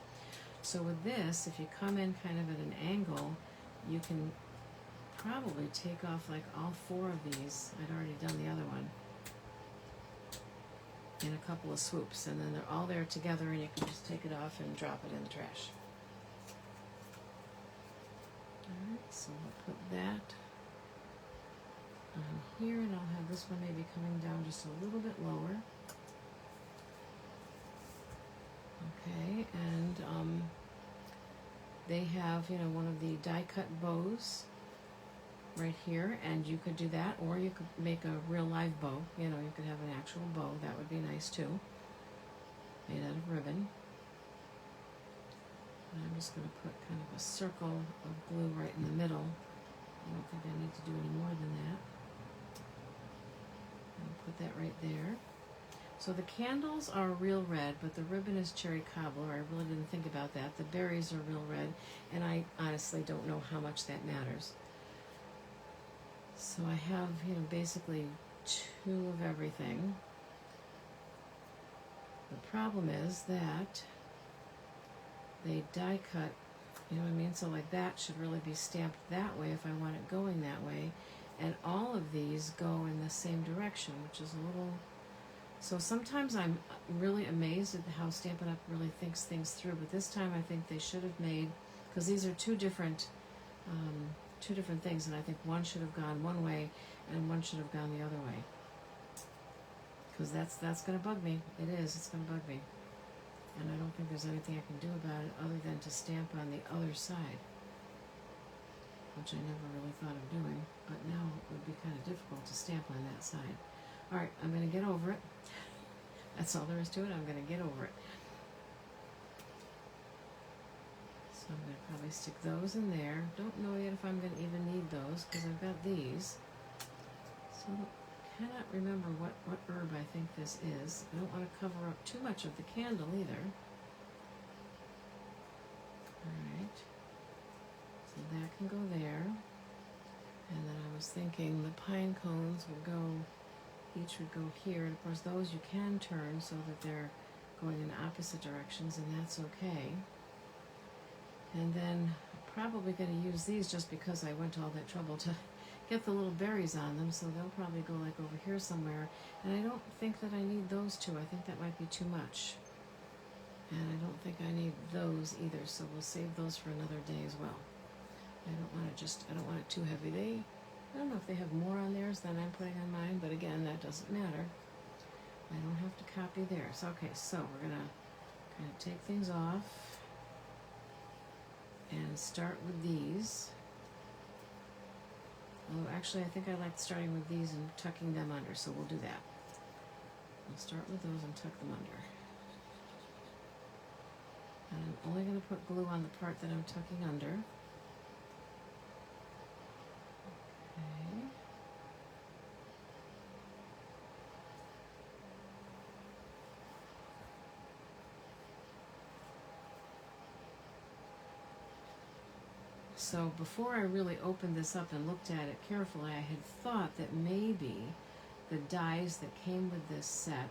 So with this, if you come in kind of at an angle, you can probably take off like all 4 of these. I'd already done the other one in a couple of swoops, and then they're all there together, and you can just take it off and drop it in the trash. Alright, so we'll put that on here, and I'll have this one maybe coming down just a little bit lower. Okay, and they have, you know, one of the die cut bows right here, and you could do that, or you could make a real live bow. You know, you could have an actual bow. That would be nice too, made out of ribbon. And I'm just going to put kind of a circle of glue right in the middle. I don't think I need to do any more than that. I'll put that right there. So the candles are real red, but the ribbon is cherry cobbler. I really didn't think about that. The berries are real red, and I honestly don't know how much that matters. So I have, you know, basically 2 of everything. The problem is that they die cut, you know what I mean? So like that should really be stamped that way if I want it going that way. And all of these go in the same direction, which is a little... So sometimes I'm really amazed at how Stampin' Up! Really thinks things through, but this time I think they should have made, because these are two different things, and I think one should have gone one way and one should have gone the other way. Because that's going to bug me. It's going to bug me. And I don't think there's anything I can do about it other than to stamp on the other side, which I never really thought of doing, but now it would be kind of difficult to stamp on that side. Alright, I'm going to get over it. That's all there is to it. I'm going to get over it. So I'm going to probably stick those in there. Don't know yet if I'm going to even need those because I've got these. So I cannot remember what herb I think this is. I don't want to cover up too much of the candle either. Alright. So that can go there. And then I was thinking the pine cones would go... Each would go here, and of course those you can turn so that they're going in opposite directions, and that's okay. And then I'm probably going to use these just because I went to all that trouble to get the little berries on them, so they'll probably go like over here somewhere. And I don't think that I need those 2. I think that might be too much. And I don't think I need those either, so we'll save those for another day as well. I don't want it too heavy. I don't know if they have more on theirs than I'm putting on mine, but again, that doesn't matter. I don't have to copy theirs. Okay, so we're going to kind of take things off and start with these. Although actually I think I like starting with these and tucking them under, so we'll do that. We'll start with those and tuck them under. And I'm only going to put glue on the part that I'm tucking under. Okay. So before I really opened this up and looked at it carefully, I had thought that maybe the dies that came with this set,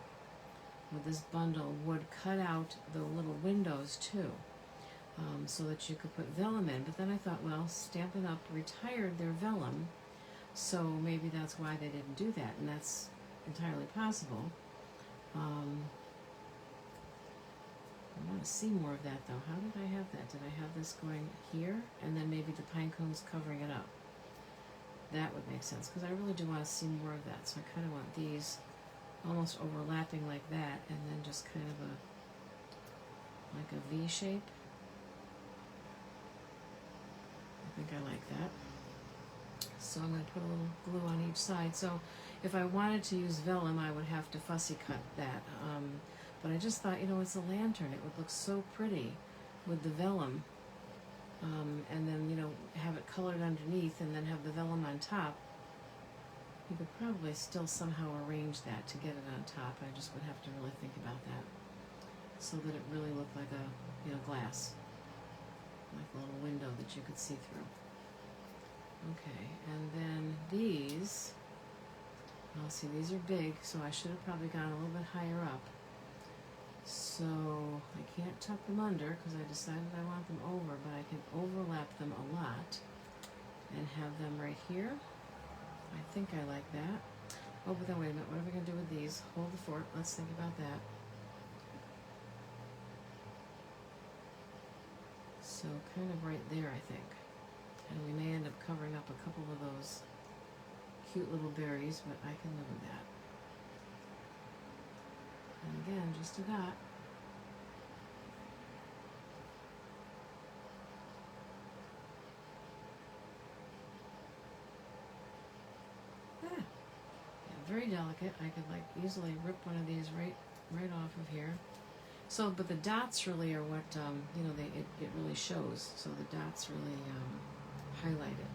with this bundle, would cut out the little windows too, so that you could put vellum in. But then I thought, well, Stampin' Up! Retired their vellum, so maybe that's why they didn't do that, and that's entirely possible. I want to see more of that though. How did I have that? Did I have this going here and then maybe the pine cones covering it up? That would make sense because I really do want to see more of that. So I kind of want these almost overlapping like that and then just kind of like a V shape. I think I like that. So I'm going to put a little glue on each side. So if I wanted to use vellum, I would have to fussy cut that. But I just thought, it's a lantern. It would look so pretty with the vellum. And then, have it colored underneath and then have the vellum on top. You could probably still somehow arrange that to get it on top. I just would have to really think about that. So that it really looked like a, glass. Like a little window that you could see through. Okay, and then these, see, these are big, so I should have probably gone a little bit higher up. So I can't tuck them under because I decided I want them over, but I can overlap them a lot. and have them right here. I think I like that. Oh, but then wait a minute, what are we going to do with these? Hold the fort, let's think about that. So kind of right there, I think. And we may end up covering up a couple of those cute little berries, but I can live with that. And again, just a dot. Yeah, very delicate. I could like easily rip one of these right off of here. So, but the dots really are what, you know, it really shows. So the dots really highlight it.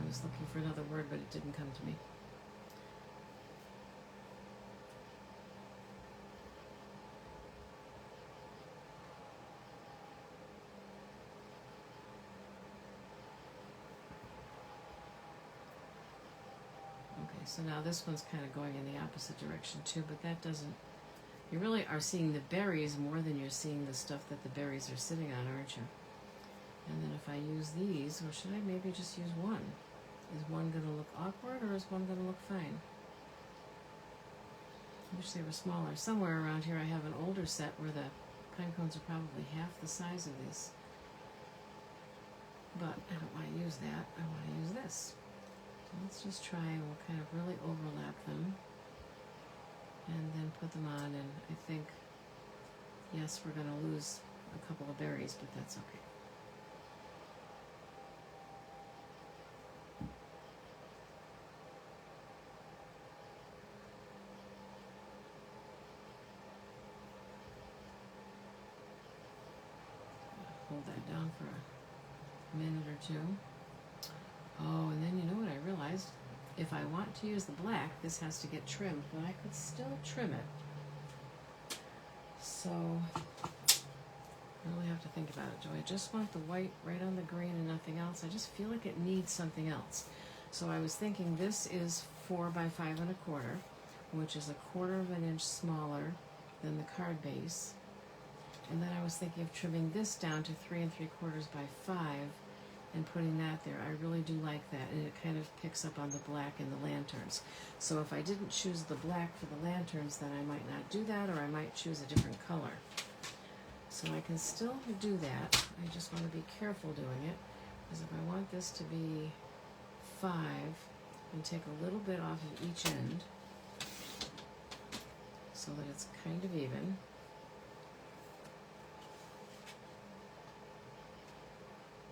I was looking for another word, but it didn't come to me. Okay, so now this one's kind of going in the opposite direction too, but that doesn't, you really are seeing the berries more than you're seeing the stuff that the berries are sitting on, aren't you? And then if I use these, or should I maybe just use one? Is one going to look awkward, or is one going to look fine? I wish they were smaller. Somewhere around here I have an older set where the pine cones are probably half the size of this. But I don't want to use that. I want to use this. So let's just try and we'll kind of really overlap them. And then put them on, and I think, yes, we're going to lose a couple of berries, but that's okay. Hold that down for a minute or two. Oh, and then you know what I realized? If I want to use the black, this has to get trimmed, but I could still trim it. So, I really have to think about it. Do I just want the white right on the green and nothing else? I just feel like it needs something else. So I was thinking this is 4 by 5 1/4, which is 1/4 of an inch smaller than the card base. And then I was thinking of trimming this down to 3 3/4 by 5 and putting that there. I really do like that, and it kind of picks up on the black and the lanterns. So if I didn't choose the black for the lanterns, then I might not do that, or I might choose a different color. So I can still do that. I just want to be careful doing it, because if I want this to be 5, and take a little bit off of each end so that it's kind of even.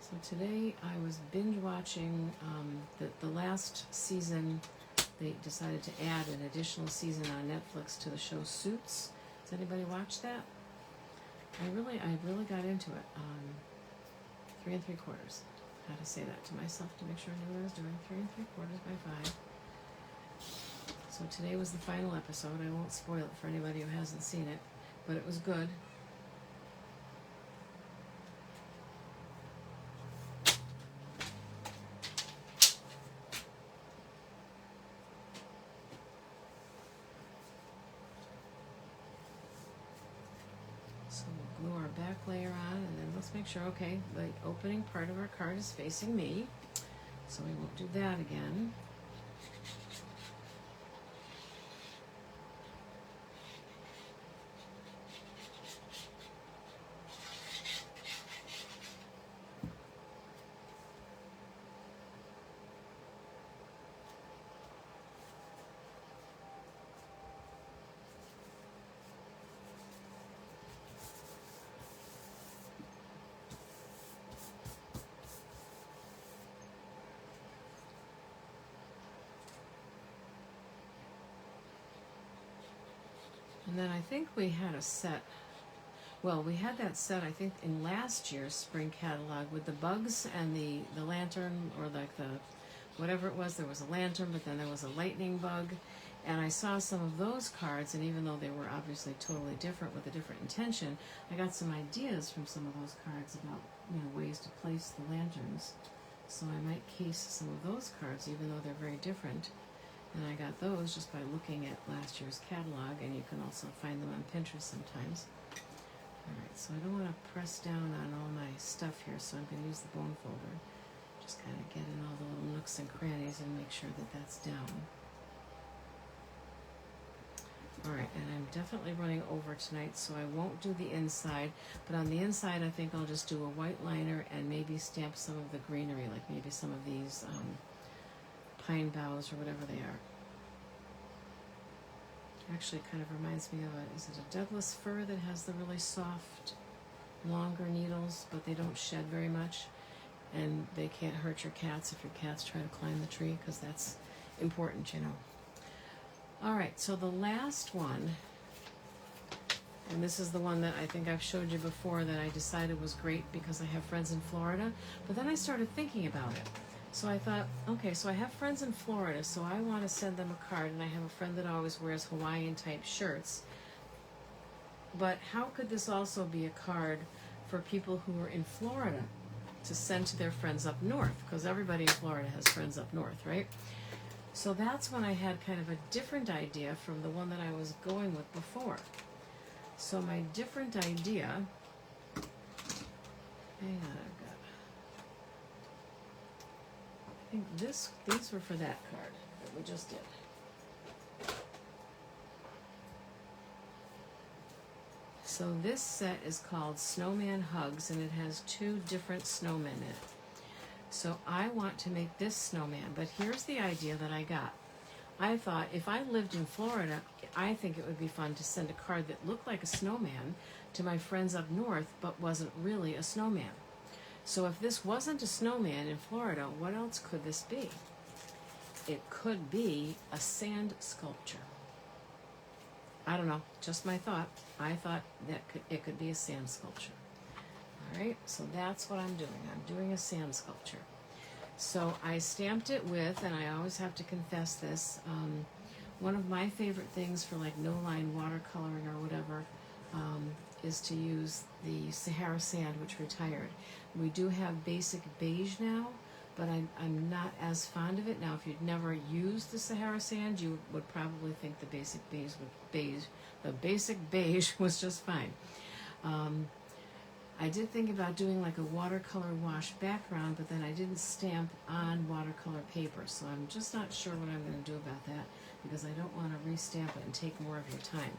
So today I was binge watching the last season. They decided to add an additional season on Netflix to the show Suits. Does anybody watch that? I really got into it. 3 3/4. How to say that to myself to make sure I knew what I was doing. 3 3/4 by 5. So today was the final episode. I won't spoil it for anybody who hasn't seen it, but it was good. So we'll glue our back layer on, and then let's make sure, okay, the opening part of our card is facing me, so we won't do that again. And then I think we had a set, well, we had that set, I think, in last year's spring catalog with the bugs and the lantern, or like the, whatever it was, there was a lantern, but then there was a lightning bug. And I saw some of those cards, and even though they were obviously totally different with a different intention, I got some ideas from some of those cards about, you know, ways to place the lanterns. So I might case some of those cards, even though they're very different. And I got those just by looking at last year's catalog, and you can also find them on Pinterest sometimes. Alright, so I don't want to press down on all my stuff here, so I'm going to use the bone folder Just kind of get in all the little nooks and crannies and make sure that that's down. Alright, and I'm definitely running over tonight, so I won't do the inside, but on the inside I think I'll just do a white liner and maybe stamp some of the greenery, like maybe some of these pine boughs or whatever they are. Actually, it kind of reminds me of is it a Douglas fir that has the really soft, longer needles, but they don't shed very much, and they can't hurt your cats if your cats try to climb the tree, because that's important, you know. Alright, so the last one, and this is the one that I think I've showed you before that I decided was great because I have friends in Florida, but then I started thinking about it. So I thought, okay, so I have friends in Florida, so I want to send them a card, and I have a friend that always wears Hawaiian type shirts. But how could this also be a card for people who are in Florida to send to their friends up north? Because everybody in Florida has friends up north, right? So that's when I had kind of a different idea from the one that I was going with before. So my different idea, hang on, I think these were for that card that we just did. So this set is called Snowman Hugs, and it has 2 different snowmen in it. So I want to make this snowman, but here's the idea that I got. I thought if I lived in Florida, I think it would be fun to send a card that looked like a snowman to my friends up north, but wasn't really a snowman. So if this wasn't a snowman in Florida, what else could this be? It could be a sand sculpture. I don't know, just my thought. I thought that it could be a sand sculpture. Alright, so that's what I'm doing. I'm doing a sand sculpture. So I stamped it with, and I always have to confess this, one of my favorite things for like no-line watercoloring or whatever is to use the Sahara sand, which retired. We do have basic beige now, but I'm not as fond of it. Now, if you'd never used the Sahara sand, you would probably think the basic beige was just fine. I did think about doing like a watercolor wash background, but then I didn't stamp on watercolor paper, so I'm just not sure what I'm going to do about that, because I don't want to restamp it and take more of your time.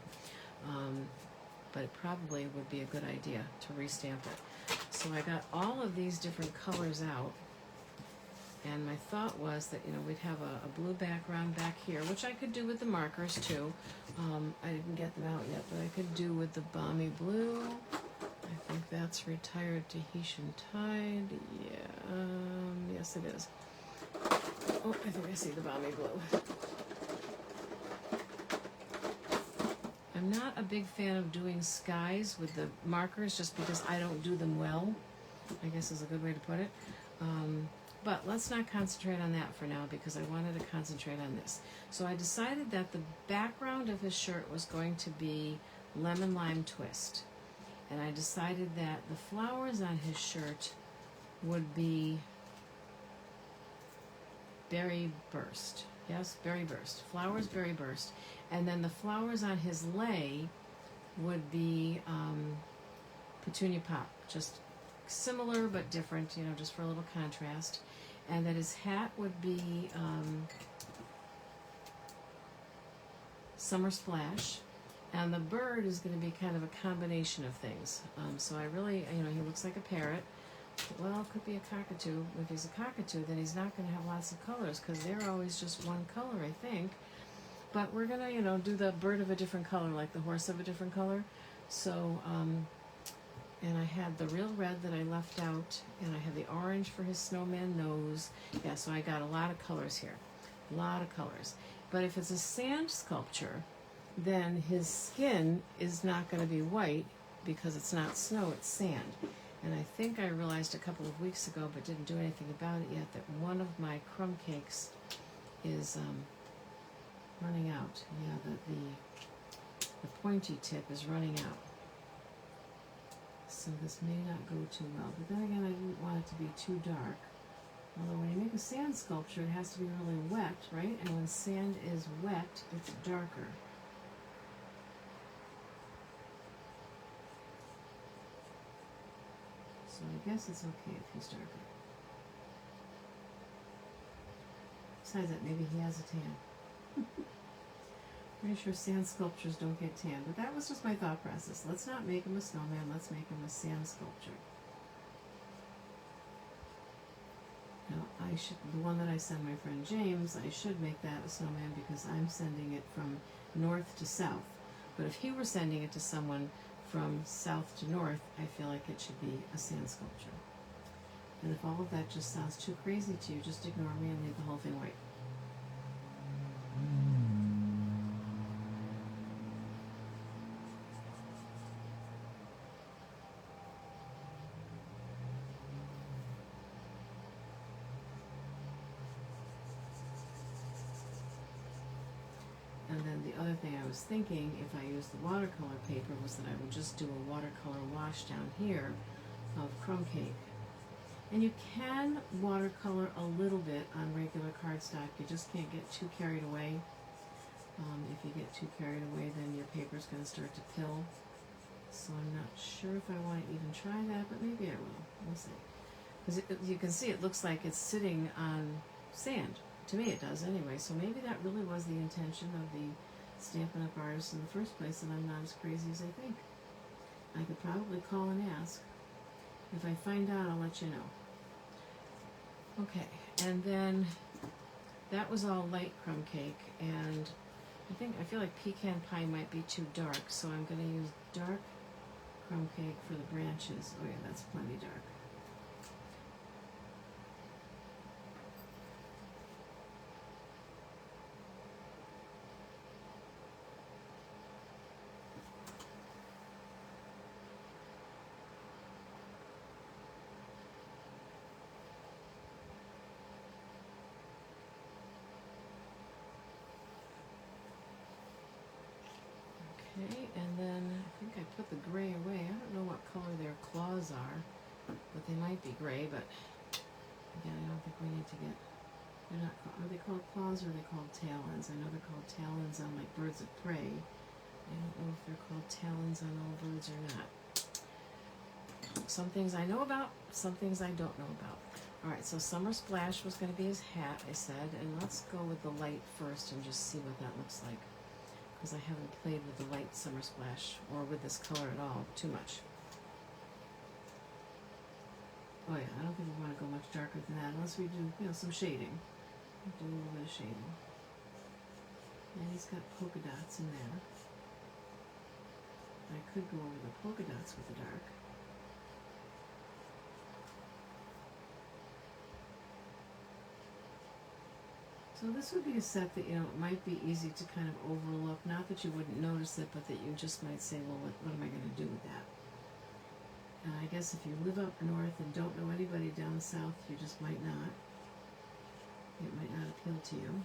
But it probably would be a good idea to restamp it. So I got all of these different colors out, and my thought was that, you know, we'd have a blue background back here, which I could do with the markers too. I didn't get them out yet, but I could do with the balmy blue. I think that's Retired Tahitian Tide. Yeah, yes it is. Oh, I think I see the balmy blue. I'm not a big fan of doing skies with the markers just because I don't do them well, I guess is a good way to put it. But let's not concentrate on that for now, because I wanted to concentrate on this. So I decided that the background of his shirt was going to be Lemon Lime Twist. And I decided that the flowers on his shirt would be Berry Burst. Yes, Berry Burst. Flowers, Berry Burst. And then the flowers on his lei would be Petunia Pop. Just similar but different, you know, just for a little contrast. And that his hat would be Summer Splash. And the bird is going to be kind of a combination of things. So I really, you know, he looks like a parrot. Well, it could be a cockatoo. If he's a cockatoo, then he's not going to have lots of colors, because they're always just one color, I think. But we're going to, you know, do the bird of a different color, like the horse of a different color. So, and I had the real red that I left out, and I have the orange for his snowman nose. Yeah, so I got a lot of colors here. A lot of colors. But if it's a sand sculpture, then his skin is not going to be white, because it's not snow, it's sand. And I think I realized a couple of weeks ago, but didn't do anything about it yet, that one of my crumb cakes is running out. Yeah, the pointy tip is running out. So this may not go too well. But then again, I didn't want it to be too dark. Although when you make a sand sculpture, it has to be really wet, right? And when sand is wet, it's darker. So I guess it's okay if he's darker. Besides that, maybe he has a tan. Pretty sure sand sculptures don't get tan, but that was just my thought process. Let's not make him a snowman, let's make him a sand sculpture. Now, the one that I send my friend James, I should make that a snowman because I'm sending it from north to south. But if he were sending it to someone from south to north, I feel like it should be a sand sculpture. And if all of that just sounds too crazy to you, just ignore me and leave the whole thing white. And then the other thing I was thinking, if I used the watercolor paper, was that I would just do a watercolor wash down here of crumb cake. And you can watercolor a little bit on regular cardstock. You just can't get too carried away. If you get too carried away, then your paper's going to start to pill. So I'm not sure if I want to even try that, but maybe I will. We'll see. Because you can see it looks like it's sitting on sand. To me it does anyway, so maybe that really was the intention of the Stampin' Up! Artist in the first place, and I'm not as crazy as I think. I could probably call and ask. If I find out, I'll let you know. Okay, and then that was all light crumb cake, and I feel like pecan pie might be too dark, so I'm going to use dark crumb cake for the branches. Oh yeah, that's plenty dark. Okay, and then I think I put the gray away. I don't know what color their claws are, but they might be gray, but again, I don't think we need to get, they're not, are they called claws or are they called talons? I know they're called talons on like birds of prey. I don't know if they're called talons on all birds or not. Some things I know about, some things I don't know about. Alright, so Summer Splash was going to be his hat, I said, and let's go with the light first and just see what that looks like. Because I haven't played with the light Summer Splash, or with this color at all, too much. Oh yeah, I don't think we want to go much darker than that, unless we do, some shading. We'll do a little bit of shading. And he's got polka dots in there. I could go over the polka dots with the dark. So this would be a set that, it might be easy to kind of overlook. Not that you wouldn't notice it, but that you just might say, well, what am I going to do with that? And I guess if you live up north and don't know anybody down south, you just might not. It might not appeal to you.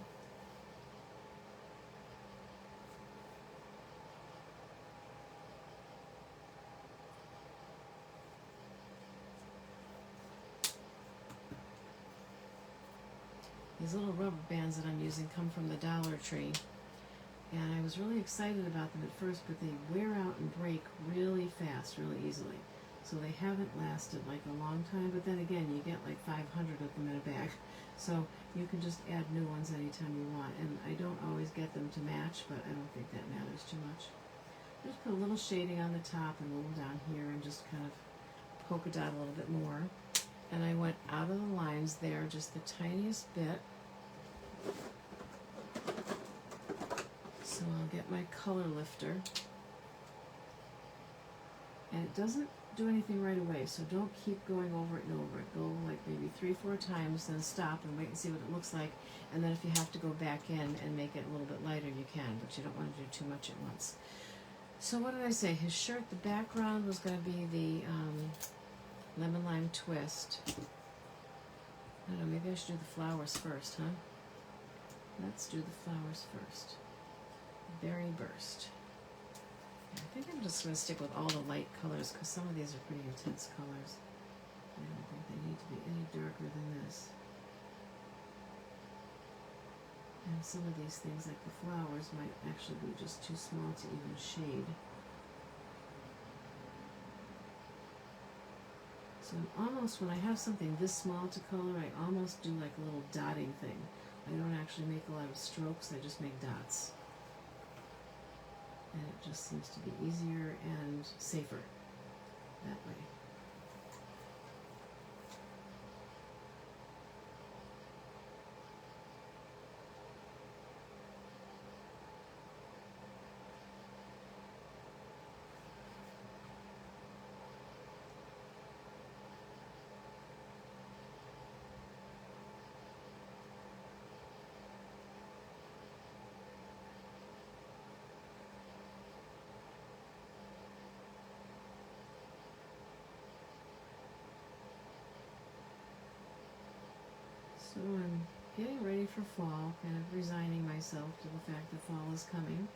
These little rubber bands that I'm using come from the Dollar Tree, and I was really excited about them at first, but they wear out and break really fast, really easily. So they haven't lasted like a long time, but then again, you get like 500 of them in a bag. So you can just add new ones anytime you want, and I don't always get them to match, but I don't think that matters too much. Just put a little shading on the top and a little down here, and just kind of polka dot a little bit more. And I went out of the lines there just the tiniest bit. So I'll get my color lifter. And it doesn't do anything right away, so don't keep going over it and over it. Go like maybe 3-4 times, then stop and wait and see what it looks like. And then if you have to go back in and make it a little bit lighter, you can, but you don't want to do too much at once. So what did I say? His shirt, the background was going to be the lemon lime twist. I don't know, maybe I should do the flowers first, huh? Let's do the flowers first. Berry burst. I think I'm just going to stick with all the light colors because some of these are pretty intense colors. I don't think they need to be any darker than this. And some of these things, like the flowers, might actually be just too small to even shade. So almost, when I have something this small to color, I almost do like a little dotting thing. I don't actually make a lot of strokes, I just make dots. And it just seems to be easier and safer that way. So I'm getting ready for fall, kind of resigning myself to the fact that fall is coming.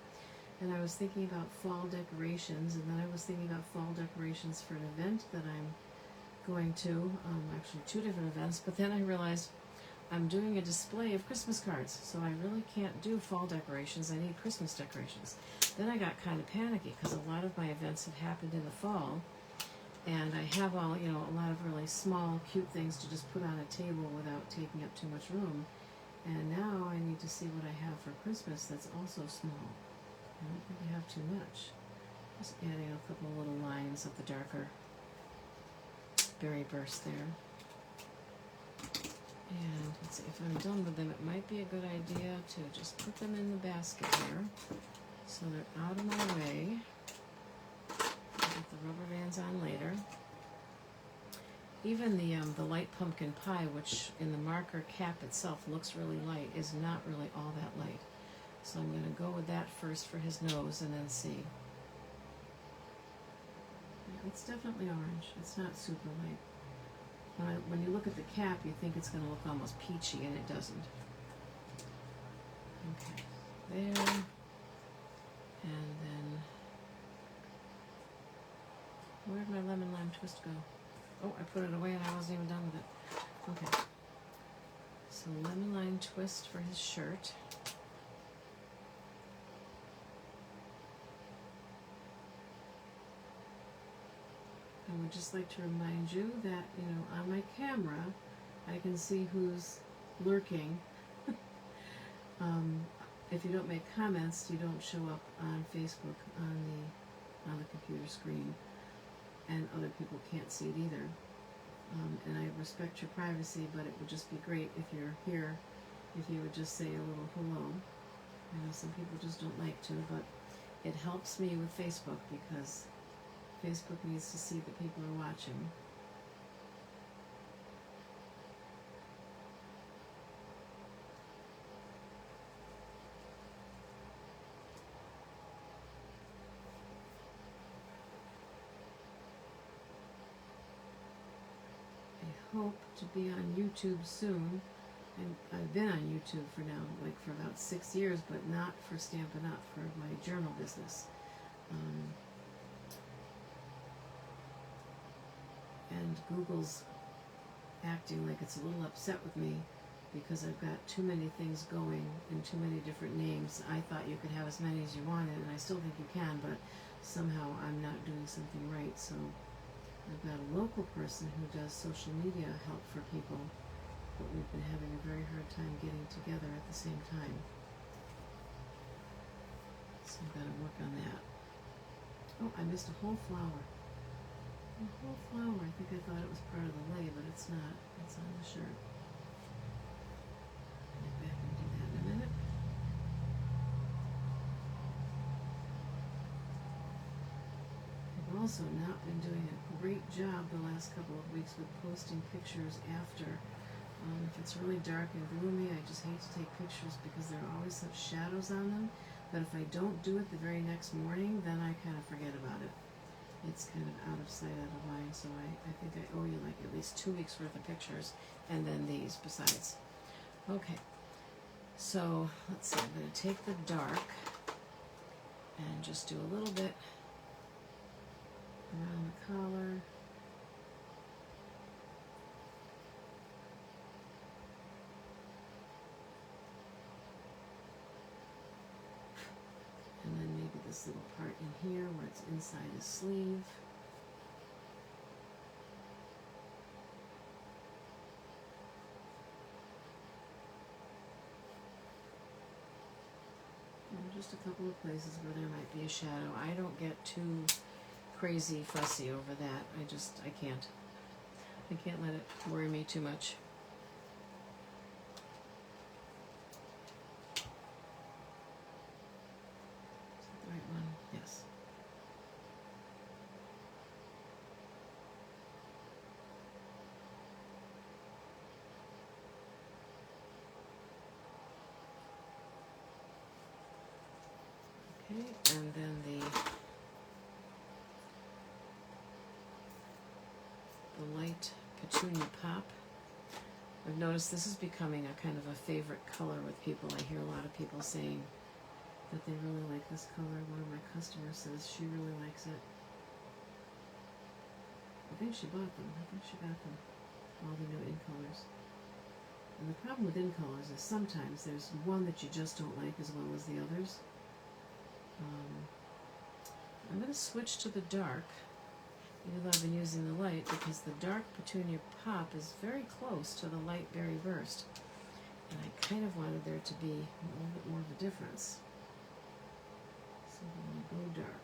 And I was thinking about fall decorations, and then I was thinking about fall decorations for an event that I'm going to, actually 2 different events, but then I realized I'm doing a display of Christmas cards, so I really can't do fall decorations, I need Christmas decorations. Then I got kind of panicky, because a lot of my events have happened in the fall, and I have all, a lot of really small, cute things to just put on a table without taking up too much room. And now I need to see what I have for Christmas that's also small. I don't think I have too much. Just adding a couple little lines of the darker berry burst there. And let's see, if I'm done with them, it might be a good idea to just put them in the basket here, so they're out of my way. Put the rubber bands on later. Even the light pumpkin pie, which in the marker cap itself looks really light, is not really all that light. So I'm going to go with that first for his nose and then see. Yeah, it's definitely orange. It's not super light. When you look at the cap, you think it's going to look almost peachy, and it doesn't. Okay, there. And then, where'd my lemon lime twist go? Oh, I put it away and I wasn't even done with it. Okay. So lemon lime twist for his shirt. I would just like to remind you that, on my camera, I can see who's lurking. If you don't make comments, you don't show up on Facebook on the computer screen, and other people can't see it either. And I respect your privacy, but it would just be great if you're here, if you would just say a little hello. I know some people just don't like to, but it helps me with Facebook, because Facebook needs to see that people are watching. I hope to be on YouTube soon. And I've been on YouTube for about 6 years, but not for Stampin' Up, for my journal business. And Google's acting like it's a little upset with me because I've got too many things going in too many different names. I thought you could have as many as you wanted, and I still think you can, but somehow I'm not doing something right. So I've got a local person who does social media help for people, but we've been having a very hard time getting together at the same time. So I've got to work on that. Oh, I missed a whole flower. A whole flower. I think I thought it was part of the lei, but it's not. It's on the shirt. I'll get back and do that in a minute. I've also not been doing a great job the last couple of weeks with posting pictures after. If it's really dark and gloomy, I just hate to take pictures because there are always such shadows on them. But if I don't do it the very next morning, then I kind of forget about it. It's kind of out of sight, out of mind, so I think I owe you like at least 2 weeks worth of pictures, and then these besides. Okay, so let's see, I'm going to take the dark and just do a little bit around the collar. And then maybe this little part in here where it's inside his sleeve. just a couple of places where there might be a shadow. I don't get too crazy fussy over that. I can't. I can't let it worry me too much. Is that the right one? Yes. Okay, and then the light petunia pop. I've noticed this is becoming a kind of a favorite color with people. I hear a lot of people saying that they really like this color. One of my customers says she really likes it. I think she bought them. I think she got them. All the new in colors. And the problem with in colors is sometimes there's one that you just don't like as well as the others. I'm going to switch to the dark, even though I've been using the light, because the dark petunia pop is very close to the light berry burst. And I kind of wanted there to be a little bit more of a difference. So I'm going to go dark.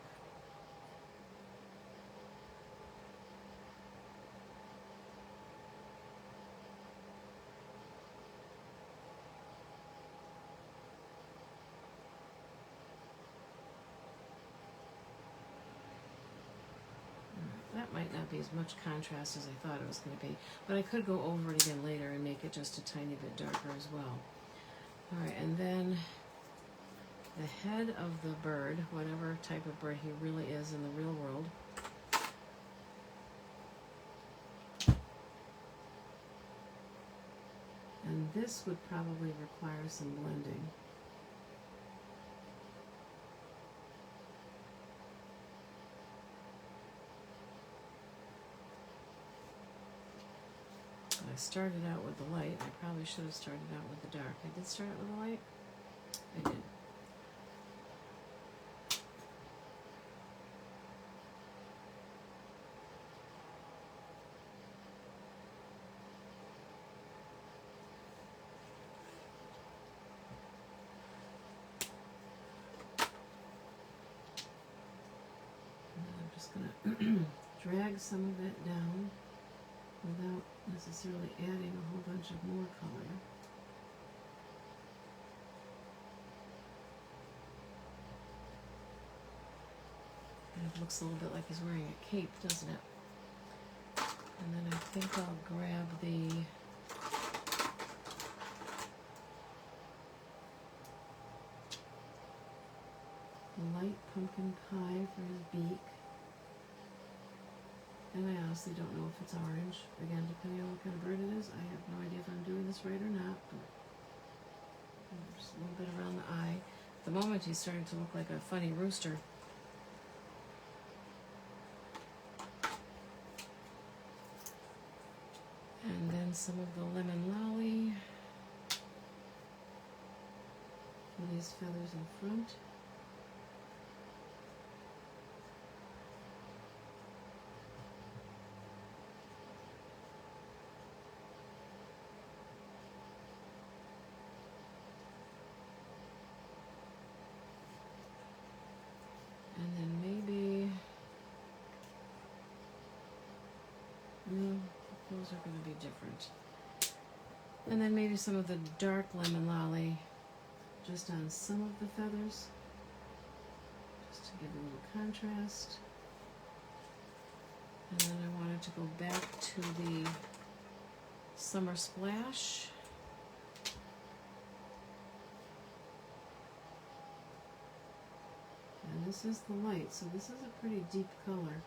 That might not be as much contrast as I thought it was going to be, but I could go over it again later and make it just a tiny bit darker as well. Alright, and then the head of the bird, whatever type of bird he really is in the real world. And this would probably require some blending. I started out with the light. I probably should have started out with the dark. I did start out with the light? I did. And then I'm just going to drag some of it down without necessarily adding a whole bunch of more color. And it looks a little bit like he's wearing a cape, doesn't it? And then I think I'll grab the light pumpkin pie for his beak. And I honestly don't know if it's orange. Again, depending on what kind of bird it is, I have no idea if I'm doing this right or not, but just a little bit around the eye. At the moment, he's starting to look like a funny rooster. And then some of the lemon lolly for these feathers in front. And then maybe, no, those are going to be different. And then maybe some of the dark lemon lolly just on some of the feathers, just to give a little contrast. And then I wanted to go back to the summer splash. And this is the light, so this is a pretty deep color.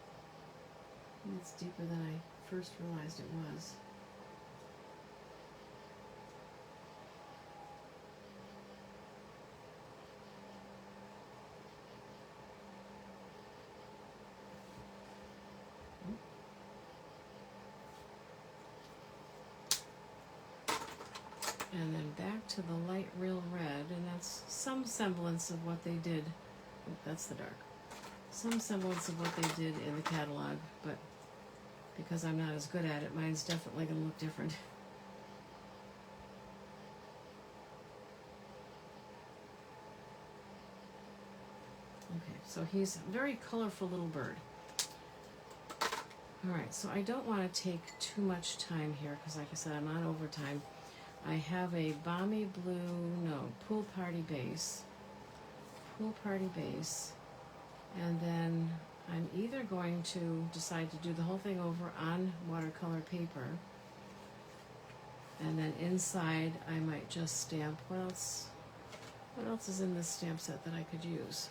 And it's deeper than I first realized it was. And then back to the light real red, and that's some semblance of what they did. Oh, that's the dark. Some semblance of what they did in the catalog, but because I'm not as good at it, mine's definitely going to look different. Okay, so he's a very colorful little bird. All right, so I don't want to take too much time here because, like I said, I'm on overtime. I have a balmy blue, no, pool party base, and then I'm either going to decide to do the whole thing over on watercolor paper, and then inside I might just stamp. What else is in this stamp set that I could use?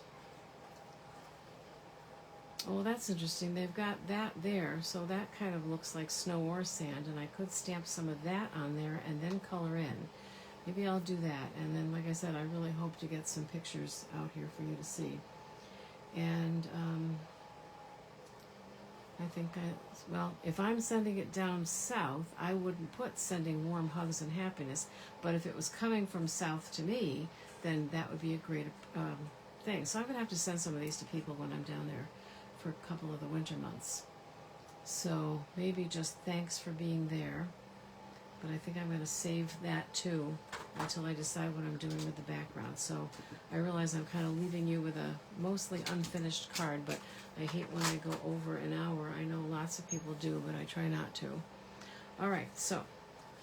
Oh, that's interesting. They've got that there, so that kind of looks like snow or sand, and I could stamp some of that on there and then color in. Maybe I'll do that, and then, like I said, I really hope to get some pictures out here for you to see. And I think well, if I'm sending it down south, I wouldn't put sending warm hugs and happiness, but if it was coming from south to me, then that would be a great thing. So I'm going to have to send some of these to people when I'm down there for a couple of the winter months. So maybe just thanks for being there, but I think I'm going to save that too until I decide what I'm doing with the background. So I realize I'm kind of leaving you with a mostly unfinished card, but I hate when I go over an hour. I know lots of people do, but I try not to. All right, so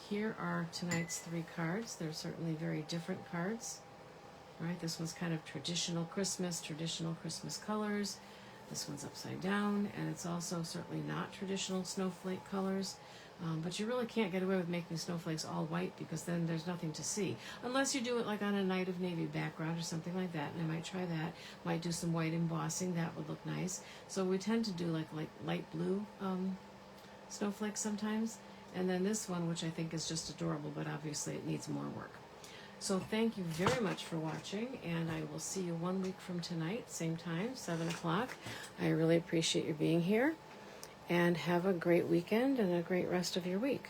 here are tonight's 3 cards. They're certainly very different cards. All right, this one's kind of traditional Christmas colors. This one's upside down, and it's also certainly not traditional snowflake colors. But you really can't get away with making snowflakes all white because then there's nothing to see. Unless you do it like on a Night of Navy background or something like that, and I might try that. Might do some white embossing, that would look nice. So we tend to do like light blue snowflakes sometimes. And then this one, which I think is just adorable, but obviously it needs more work. So thank you very much for watching, and I will see you 1 week from tonight, same time, 7 o'clock. I really appreciate you being here, and have a great weekend and a great rest of your week.